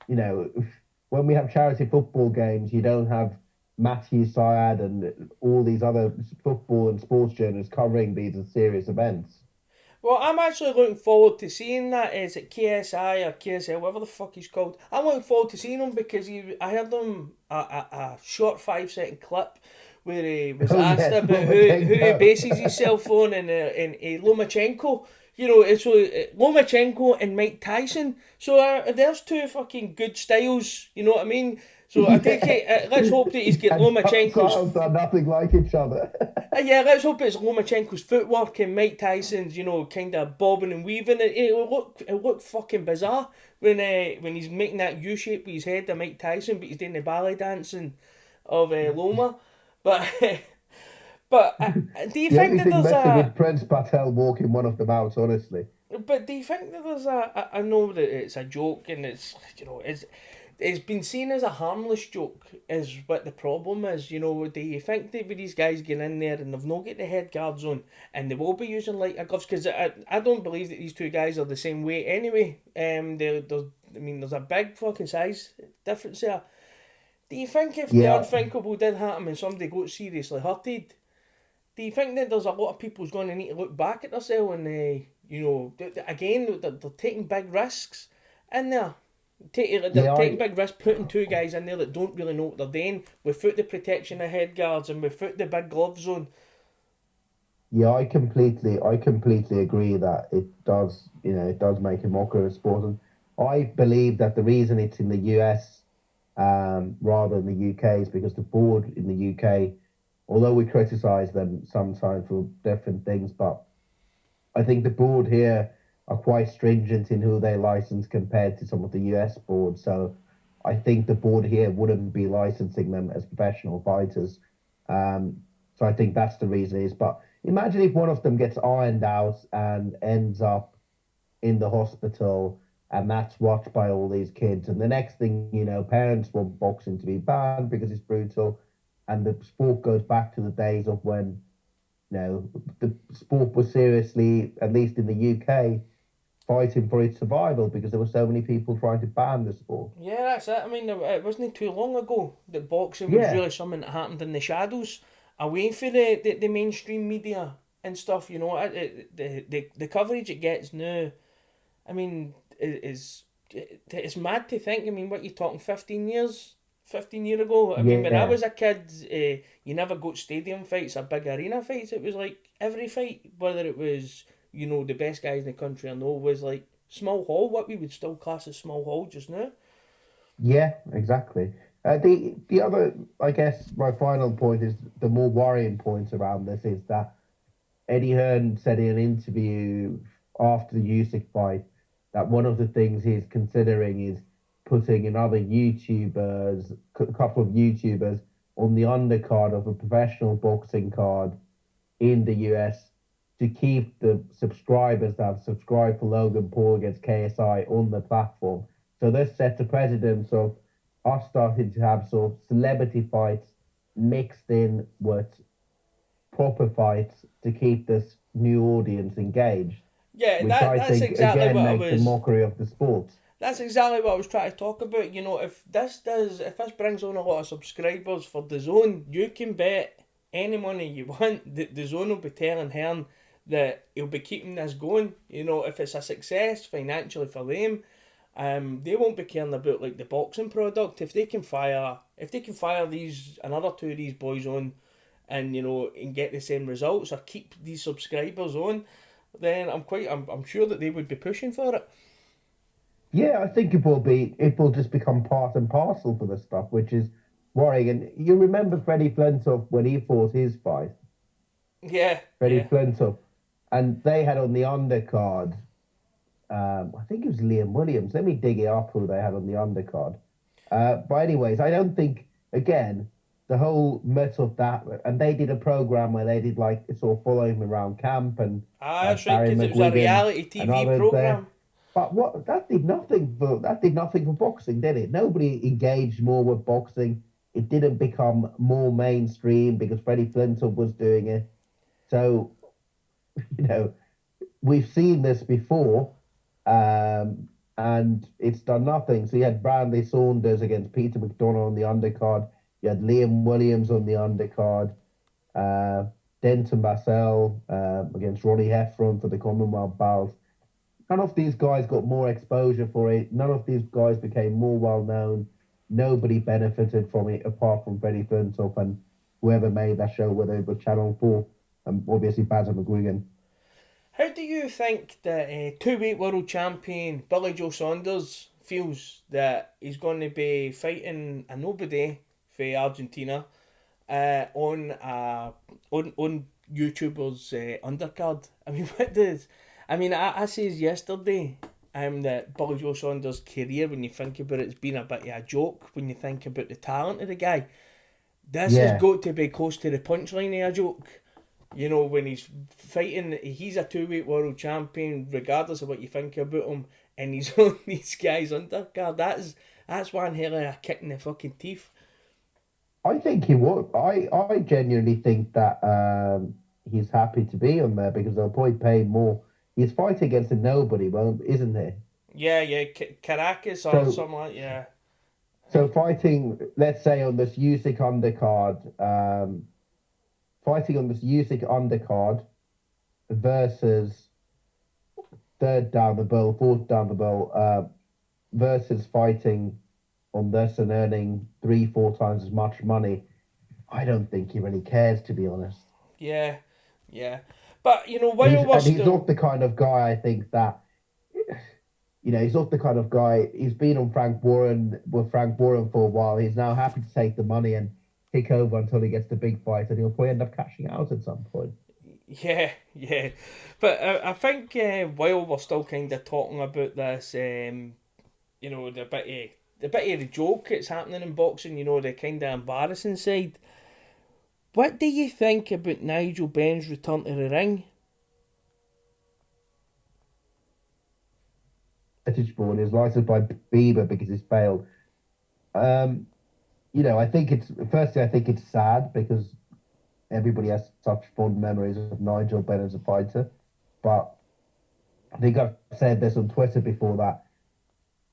when we have charity football games, you don't have Matthew Syed and all these other football and sports journalists covering these as serious events. Well, I'm actually looking forward to seeing that. Is it KSI or KSL, whatever the fuck he's called? I'm looking forward to seeing him because I heard him a short 5-second clip where he was asked about who he bases himself on, and Lomachenko. It's Lomachenko and Mike Tyson. So there's two fucking good styles. You know what I mean? So I take it. Let's hope that he's got Lomachenko's. Styles are nothing like each other. Yeah, let's hope it's Lomachenko's footwork and Mike Tyson's, kind of bobbing and weaving. It looked fucking bizarre when he's making that U shape with his head of Mike Tyson, but he's doing the ballet dancing of Loma. But do you think that there's with Prince Patel walking one of them out, honestly? But do you think that there's I know that it's a joke and it's been seen as a harmless joke, is what the problem is. Do you think that with these guys getting in there and they've not got the head guards on and they will be using lighter gloves? Because I don't believe that these two guys are the same weight anyway. There's a big fucking size difference there. Do you think if the unthinkable did happen and somebody got seriously hurted, do you think that there's a lot of people's going to need to look back at themselves and, again, they're taking big risks in there? Taking big risks, putting two guys in there that don't really know what they're doing, without the protection of head guards and without the big gloves on. Yeah, I completely agree that it does make a mockery of sport. And I believe that the reason it's in the US rather than the UK is because the board in the UK, although we criticise them sometimes for different things, but I think the board here are quite stringent in who they license compared to some of the US boards. So I think the board here wouldn't be licensing them as professional fighters. So I think that's the reason it is. But imagine if one of them gets ironed out and ends up in the hospital, and that's watched by all these kids. And the next thing you know, parents want boxing to be banned because it's brutal. And the sport goes back to the days of when, the sport was seriously, at least in the UK, fighting for its survival because there were so many people trying to ban the sport. Yeah, that's it. I mean, it wasn't too long ago that boxing was really something that happened in the shadows, away from the mainstream media and stuff. The coverage it gets now, I mean, it's mad to think. I mean, what, you're talking 15 years ago? I mean, when I was a kid, you never got stadium fights or big arena fights. It was like every fight, whether it was, the best guys in the country I know, was like small hall, what we would still class as small hall just now. Yeah, exactly. The other, I guess, my final point is the more worrying point around this is that Eddie Hearn said in an interview after the Usyk fight that one of the things he's considering is putting another a couple of YouTubers on the undercard of a professional boxing card in the US to keep the subscribers that have subscribed for Logan Paul against KSI on the platform. So this sets a precedent of us starting to have sort of celebrity fights mixed in with proper fights to keep this new audience engaged. Yeah, that's exactly again what makes a mockery of the sport. That's exactly what I was trying to talk about. If this brings on a lot of subscribers for DAZN, you can bet any money you want that DAZN will be telling Hearn that he'll be keeping this going. If it's a success financially for them, they won't be caring about like the boxing product. If they can fire these another two of these boys on, and and get the same results or keep these subscribers on, then I'm sure that they would be pushing for it. Yeah, I think it will just become part and parcel for this stuff, which is worrying. And you remember Freddie Flintoff when he fought his fight? Yeah. Freddie Flintoff. And they had on the undercard, I think it was Liam Williams. Let me dig it up who they had on the undercard. But anyways, I don't think, again, the whole myth of that, and they did a program where they did like sort of follow him around camp and that's right, because it was a reality TV program. But that did nothing for boxing, did it? Nobody engaged more with boxing. It didn't become more mainstream because Freddie Flintoff was doing it. So, you know, we've seen this before, and it's done nothing. So you had Brandy Saunders against Peter McDonough on the undercard. You had Liam Williams on the undercard. Denton Vassell against Ronnie Heffron for the Commonwealth belt. None of these guys got more exposure for it. None of these guys became more well known. Nobody benefited from it apart from Freddie Flintoff and whoever made that show, whether it was Channel 4 and obviously Bazza McGuigan. How do you think that two-weight world champion Billy Joe Saunders feels that he's going to be fighting a nobody for Argentina on YouTubers undercard? I mean, what does? I mean, I says yesterday that Billy Joe Saunders' career, when you think about it, has been a bit of a joke. When you think about the talent of the guy, this has got to be close to the punchline of a joke. You know, when he's fighting, he's a two-weight world champion, regardless of what you think about him, and he's on these guys' undercard. That's one hell of a kick in the fucking teeth. I think he would. I genuinely think that he's happy to be on there because they'll probably pay more. He's fighting against a nobody, well, isn't he? Yeah, Caracas or something like that, yeah. So fighting, let's say, on this Usyk undercard, versus third down the bill, fourth down the bill, versus fighting on this and earning 3-4 times as much money. I don't think he really cares, to be honest. Yeah. But, you know, he's not the kind of guy, I think, that... You know, he's not the kind of guy... He's been on Frank Warren for a while. He's now happy to take the money and kick over until he gets the big fight, and he'll probably end up cashing out at some point. Yeah. But I think while we're still kind of talking about this, you know, the bit of the joke that's happening in boxing, you know, the kind of embarrassing side. What do you think about Nigel Benn's return to the ring? British born is licensed by Bieber because he's failed. You know, I think it's sad because everybody has such fond memories of Nigel Benn as a fighter. But I think I've said this on Twitter before that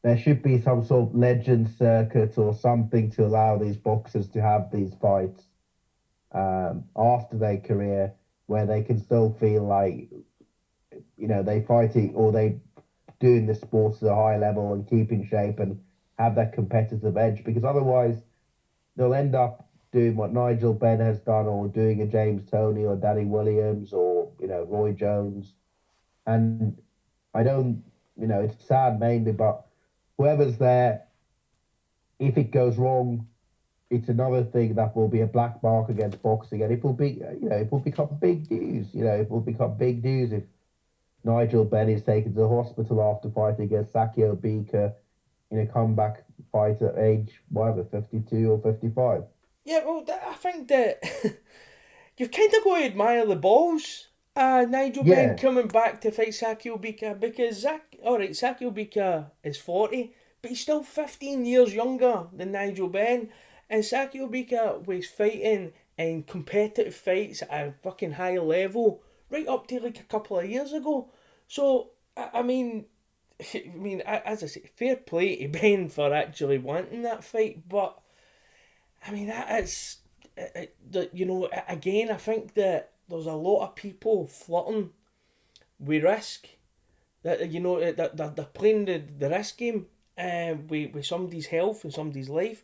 there should be some sort of legend circuit or something to allow these boxers to have these fights after their career, where they can still feel like, you know, they fighting or they doing the sports at a high level and keep in shape and have that competitive edge. Because otherwise, they'll end up doing what Nigel Benn has done, or doing a James Toney or Danny Williams or, you know, Roy Jones. And I don't, you know, it's sad mainly, but whoever's there, if it goes wrong, it's another thing that will be a black mark against boxing, and it will be, you know, it will become big news. You know, it will become big news if Nigel Benn is taken to the hospital after fighting against Sakio Bika in a comeback fight at age, whatever, 52 or 55. Yeah, well, I think that you've kind of got to admire the balls. Nigel Benn coming back to fight Sakio Bika, because Sakio Bika is 40, but he's still 15 years younger than Nigel Benn. And Sakio Bika was fighting in competitive fights at a fucking high level right up to like a couple of years ago. So, I mean, as I say, fair play to Ben for actually wanting that fight. But, I mean, that's, you know, again, I think that there's a lot of people flirting with risk. That, you know, that they're playing the risk game with somebody's health and somebody's life.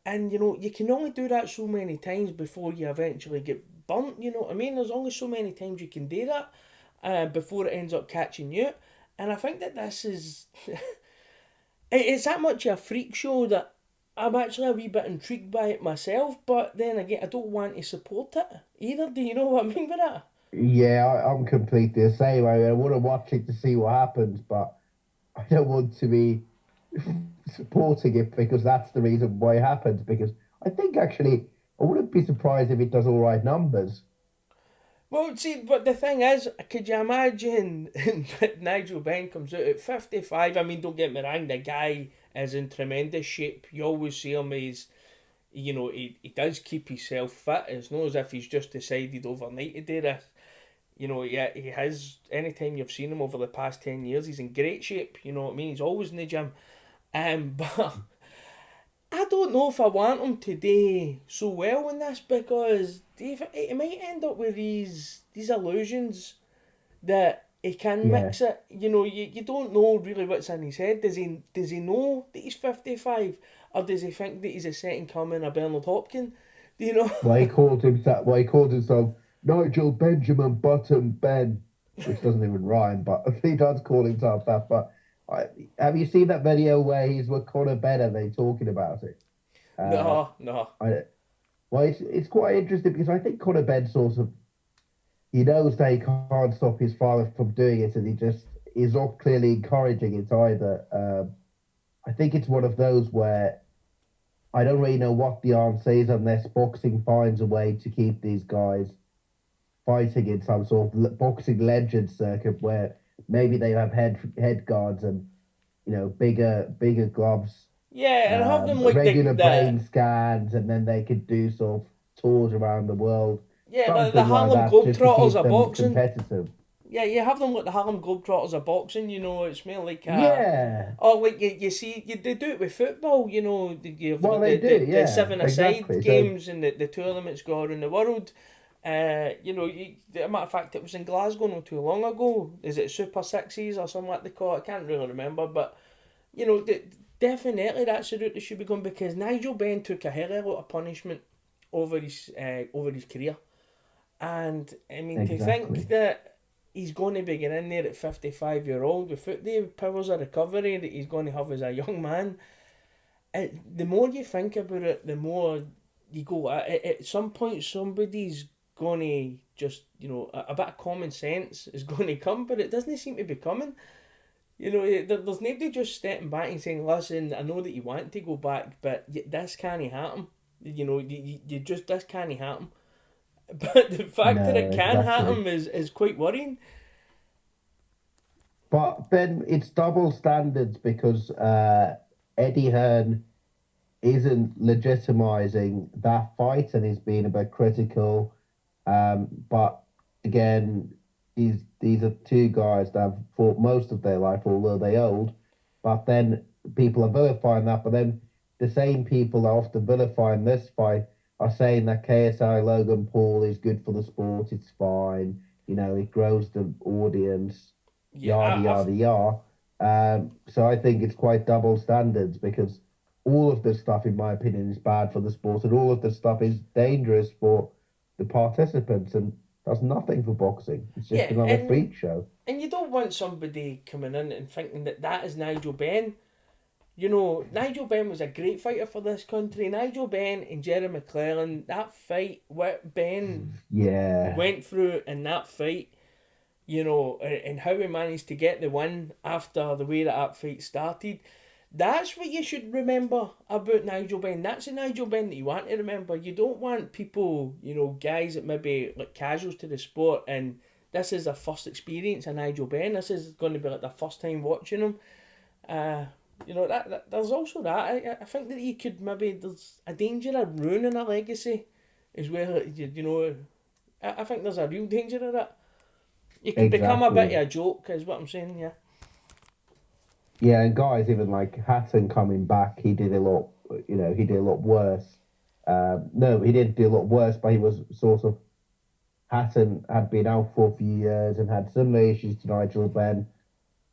And, you know, you can only do that so many times before you eventually get burnt, you know what I mean? There's only so many times you can do that before it ends up catching you. And I think that this is... it's that much of a freak show that I'm actually a wee bit intrigued by it myself, but then again, I don't want to support it either. Do you know what I mean by that? Yeah, I'm completely the same. I want to watch it to see what happens, but I don't want to be supporting it because that's the reason why it happens. Because I think actually I wouldn't be surprised if it does all right numbers. Well, see, but the thing is, could you imagine Nigel Benn comes out at 55? I mean, don't get me wrong, the guy is in tremendous shape. You always see him as, he does keep himself fit. It's not as if he's just decided overnight to do this. Yeah, he has, anytime you've seen him over the past 10 years, he's in great shape. You know what I mean? He's always in the gym. But I don't know if I want him to do so well in this because he might end up with these illusions that he can Yeah. mix it. You don't know really what's in his head. Does he know that he's 55, or does he think that he's a second coming of Bernard Hopkins? Do you know? Well, he called himself Nigel Benjamin Button Ben, which doesn't even rhyme, but he does call himself that. But have you seen that video where he's with Conor Ben and they talking about it? No. Well, it's quite interesting because I think Conor Ben sort of, he knows that he can't stop his father from doing it, and he's not clearly encouraging it either. I think it's one of those where I don't really know what the answer is unless boxing finds a way to keep these guys fighting in some sort of boxing legend circuit where maybe they have head guards and bigger gloves, Yeah, and have them like regular brain scans, and then they could do sort of tours around the world, the something like Harlem that, just to Globetrotters keep of them boxing. competitive. Yeah, you have them like the Harlem Globetrotters of boxing. It's more like Yeah. or like you see, they do it with football. Well, they do, the yeah, seven-a-side exactly. games and the tournaments go around the world. As a matter of fact, it was in Glasgow not too long ago. Is it Super Sixes or something like they call it? I can't really remember, but definitely that's the route they should be going because Nigel Benn took a hell of a lot of punishment over his career, and I mean Exactly. to think that he's going to be getting in there at 55-year-old without the powers of recovery that he's going to have as a young man. The more you think about it, the more you go. At some point, somebody's going to just, a bit of common sense is going to come, but it doesn't seem to be coming. There's nobody just stepping back and saying, listen, I know that you want to go back, but this can't happen. This can't happen. But the fact that it can happen is quite worrying. But then it's double standards because Eddie Hearn isn't legitimizing that fight and he's being a bit critical. But again, these are two guys that have fought most of their life, although they're old. But then people are vilifying that. But then the same people that are often vilifying this fight are saying that KSI Logan Paul is good for the sport. It's fine. It grows the audience. Yada yada. So I think it's quite double standards because all of this stuff, in my opinion, is bad for the sport, and all of this stuff is dangerous for the participants, and does nothing for boxing. It's just another freak show. And you don't want somebody coming in and thinking that is Nigel Benn. Nigel Benn was a great fighter for this country. Nigel Benn and Jerry McClellan, that fight, what Ben went through in that fight, and how he managed to get the win after the way that fight started. That's what you should remember about Nigel Benn. That's the Nigel Benn that you want to remember. You don't want people, guys that maybe like casuals to the sport and this is their first experience of Nigel Benn. This is going to be like their first time watching him. That there's also that. I think that you could there's a danger of ruining a legacy as well. I think there's a real danger of that. You can become a bit of a joke, is what I'm saying, yeah. Yeah, and guys, even like Hatton coming back, he did a lot worse. No, he didn't do a lot worse, but he was sort of, Hatton had been out for a few years and had similar issues to Nigel Benn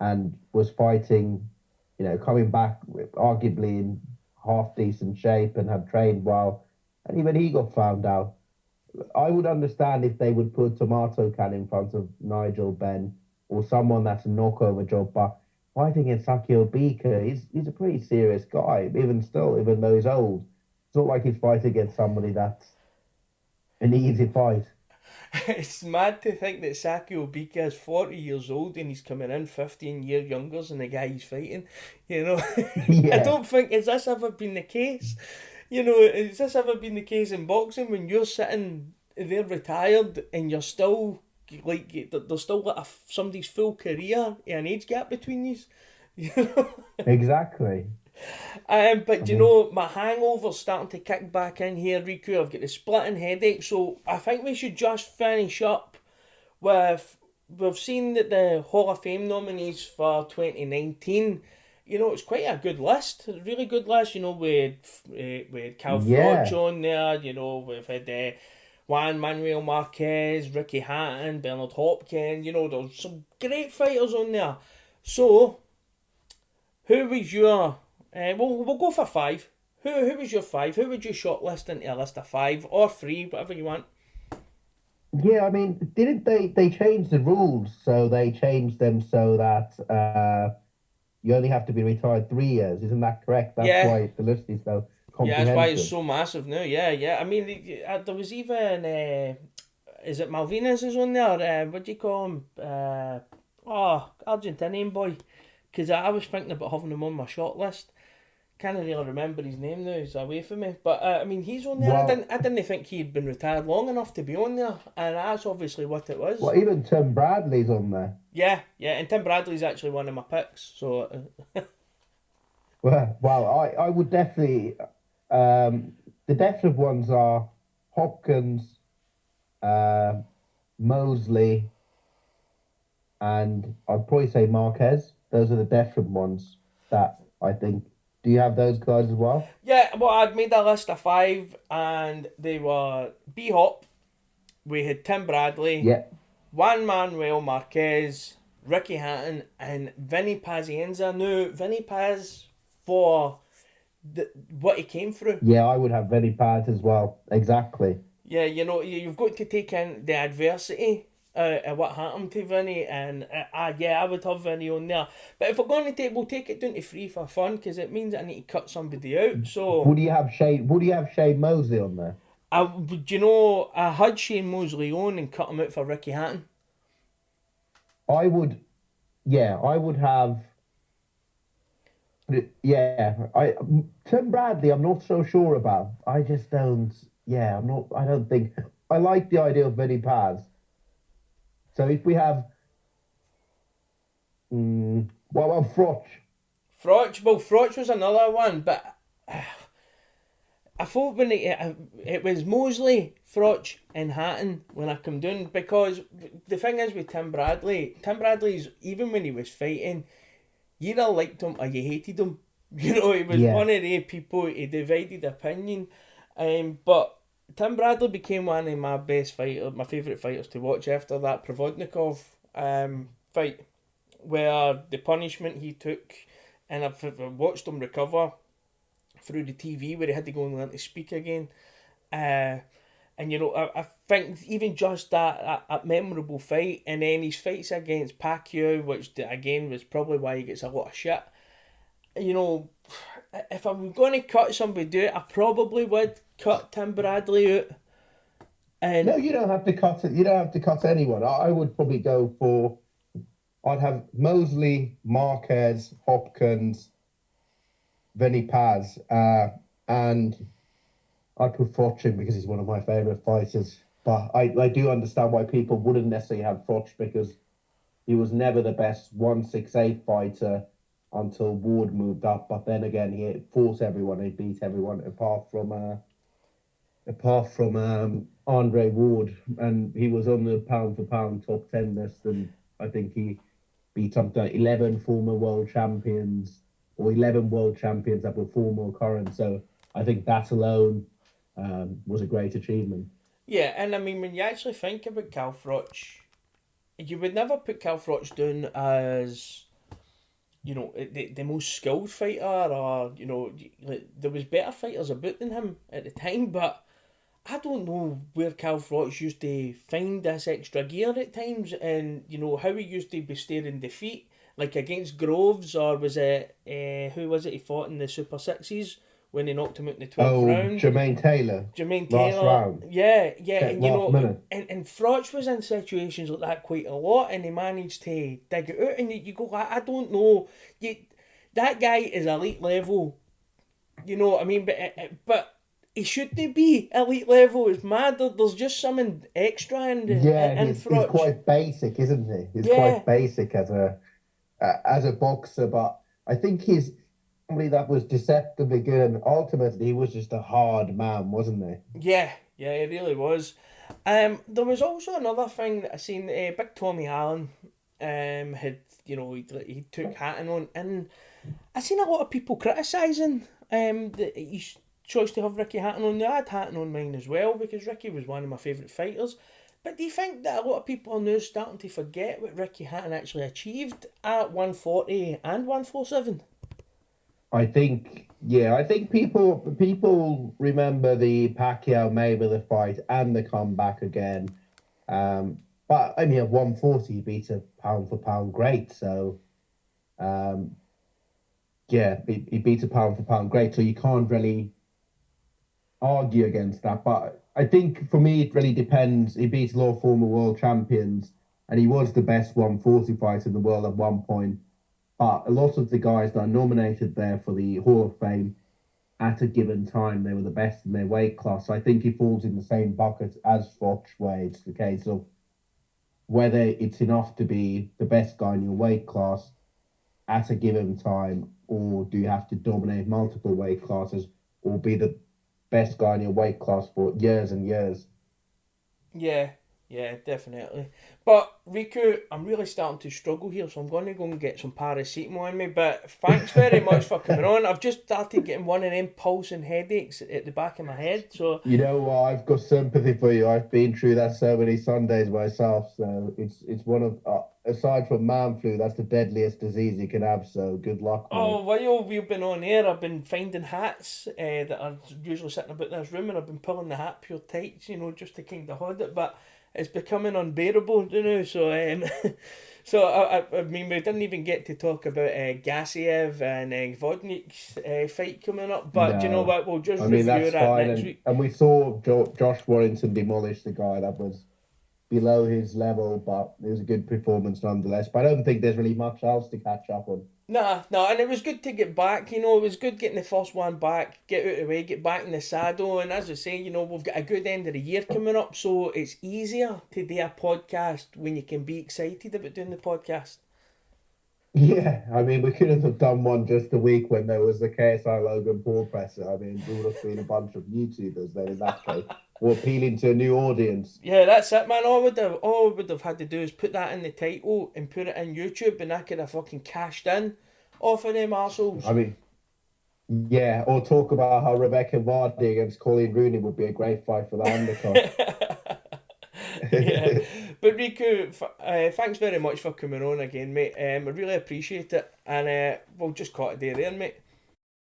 and was fighting, coming back arguably in half decent shape and had trained well. And even he got found out. I would understand if they would put a tomato can in front of Nigel Benn or someone that's a knockover job, but fighting against Sakio Bika, he's a pretty serious guy, even though he's old. It's not like he's fighting against somebody that's an easy fight. It's mad to think that Sakio Bika is 40 years old and he's coming in 15 years younger than the guy he's fighting. Yeah. I don't think, has this ever been the case? Has this ever been the case in boxing when you're sitting they're retired and you're still like there's still like somebody's full career an age gap between you. You know. Exactly. But you know, my hangover's starting to kick back in here, Riku. I've got the splitting headache, so I think we should just finish up with. We've seen that the Hall of Fame nominees for 2019. You know, it's quite a good list, a really good list. You know, we had Cal Froch Yeah. on there. You know, we've had Juan Manuel Marquez, Ricky Hatton, Bernard Hopkins. You know, there's some great fighters on there. So, who was your? We'll go for five. Who was your five? Who would you shortlist into a list of five or three, whatever you want? Yeah, I mean, didn't they change the rules? So they changed them so that you only have to be retired 3 years. Isn't that correct? That's Yeah, why the list is so yeah, that's why it's comprehensive. so massive now. Yeah, yeah. I mean, there was even is it Malvinas is on there? What do you call him? Argentinian boy. Because I was thinking about having him on my short list. Can't really remember his name now. He's away from me. But I mean, he's on there. Well, I didn't think he'd been retired long enough to be on there, and that's obviously what it was. well, even Tim Bradley's on there. Yeah, yeah. And Tim Bradley's actually one of my picks. So Well, I would definitely. The definite ones are Hopkins, uh, Mosley, and I'd probably say Marquez. Those are the definite ones that I think. Do you have those guys as well? yeah, well, I'd made a list of five, and they were B Hop. We had Tim Bradley, Yeah, Juan Manuel Marquez, Ricky Hatton, and Vinny Pazienza. Now, Vinny Paz for what he came through. yeah, I would have Vinny Paz as well. Exactly. Yeah, you know, you've got to take in the adversity of what happened to Vinny, and yeah, I would have Vinny on there. But if we're going to we'll take it down to three for fun, because it means I need to cut somebody out. So, Would you have Shane? Would you have Shane Mosley on there? you know, I had Shane Mosley on and cut him out for Ricky Hatton. I would. Yeah, I would have. Yeah, Tim Bradley. I'm not so sure about. I just don't. Yeah, I'm not. I don't think. I like the idea of Vinny Paz. So if we have, well, Froch. Froch was another one, but I thought when it was Mosley, Froch, and Hatton when I come down, because the thing is with Tim Bradley's, even when he was fighting, you either liked him or you hated him. You know, he was Yeah, one of the people, he divided opinion. But Tim Bradley became one of my best fighters, my favourite fighters to watch after that Provodnikov fight, where the punishment he took, and I've watched him recover through the TV where he had to go and learn to speak again. And you know, I think even just that memorable fight, and then his fights against Pacquiao, which again was probably why he gets a lot of shit. You know, if I'm going to cut somebody out, I probably would cut Tim Bradley out. no, And you don't have to cut it. You don't have to cut anyone. I would probably go for. I'd have Mosley, Marquez, Hopkins, Vinny Paz, and I'd put Froch in because he's one of my favourite fighters. But I do understand why people wouldn't necessarily have Froch because he was never the best 168 fighter until Ward moved up. But then again, he fought everyone, he beat everyone apart from Andre Ward, and he was on the pound for pound top 10 list, and I think he beat up to 11 former world champions or 11 world champions that were former or current. So I think that alone was a great achievement. yeah, and I mean, when you actually think about Cal Froch, you would never put Cal Froch down as, you know, the most skilled fighter, or, you know, like, there was better fighters about than him at the time, but I don't know where Cal Froch used to find this extra gear at times, and, you know, how he used to be staring defeat, like against Groves, or was it, who was it he fought in the Super Sixes when he knocked him out in the 12th Oh, round? Jermaine Taylor, Jermaine last Taylor, round, yeah, yeah, and you last know, minute. and Froch was in situations like that quite a lot, and he managed to dig it out, and you go, I don't know, that guy is elite level, you know what I mean, but he shouldn't be elite level. It's mad. There's just something extra Yeah, in he's Frotch. quite basic, isn't he? He's Yeah, quite basic as a boxer, but I think he's somebody that was deceptively good, and ultimately he was just a hard man, wasn't he? yeah, yeah. It really was. There was also another thing that I seen. Big Tommy Allen, had he took Hatton on, and I seen a lot of people criticising his choice to have Ricky Hatton on. I had Hatton on mine as well because Ricky was one of my favourite fighters. But do you think that a lot of people are now starting to forget what Ricky Hatton actually achieved at 140 and 147? I think people remember the Pacquiao Mayweather fight and the comeback again. But I mean, at 140, he beat a pound for pound great. So, um, yeah, he beat a pound for pound great. So you can't really argue against that. But I think for me, it really depends. He beats a lot of former world champions, and he was the best 140 fighter in the world at one point. But a lot of the guys that are nominated there for the Hall of Fame at a given time, they were the best in their weight class. So I think he falls in the same bucket as Foch, where it's the case of whether it's enough to be the best guy in your weight class at a given time, or do you have to dominate multiple weight classes or be the best guy in your weight class for years and years? Yeah, yeah, definitely. But Riku, I'm really starting to struggle here, so I'm going to go and get some paracetamol on me. But thanks very much for coming on. I've just started getting one of them pulsing headaches at the back of my head. So, You know what? I've got sympathy for you. I've been through that so many Sundays myself. So it's one of aside from man flu, that's the deadliest disease you can have. So good luck, mate. while we've been on air, I've been finding hats that are usually sitting about this room, and I've been pulling the hat pure tights, just to kind of hold it. But it's becoming unbearable, So, so I mean, we didn't even get to talk about Gassiev and Vodnik's fight coming up. But do you know No, what? We'll just I mean review that's that fine, next and week. and we saw Josh Warrington demolish the guy that was below his level, but it was a good performance nonetheless. But I don't think there's really much else to catch up on. Nah, nah, and it was good to get back. It was good getting the first one back, get out of the way, get back in the saddle. And as I say, we've got a good end of the year coming up, so it's easier to do a podcast when you can be excited about doing the podcast. Yeah, I mean, we couldn't have done one just a week when there was the KSI Logan Paul presser. I mean, we would have been a bunch of YouTubers then in that case, or appealing to a new audience. Yeah, that's it, man. All I would have had to do is put that in the title and put it in YouTube, and I could have fucking cashed in off of them I arseholes. mean, yeah, or talk about how Rebecca Vardy against Colleen Rooney would be a great fight for the undercard. Yeah, but Riku, thanks very much for coming on again, mate. I really appreciate it, and we'll just cut it there, mate.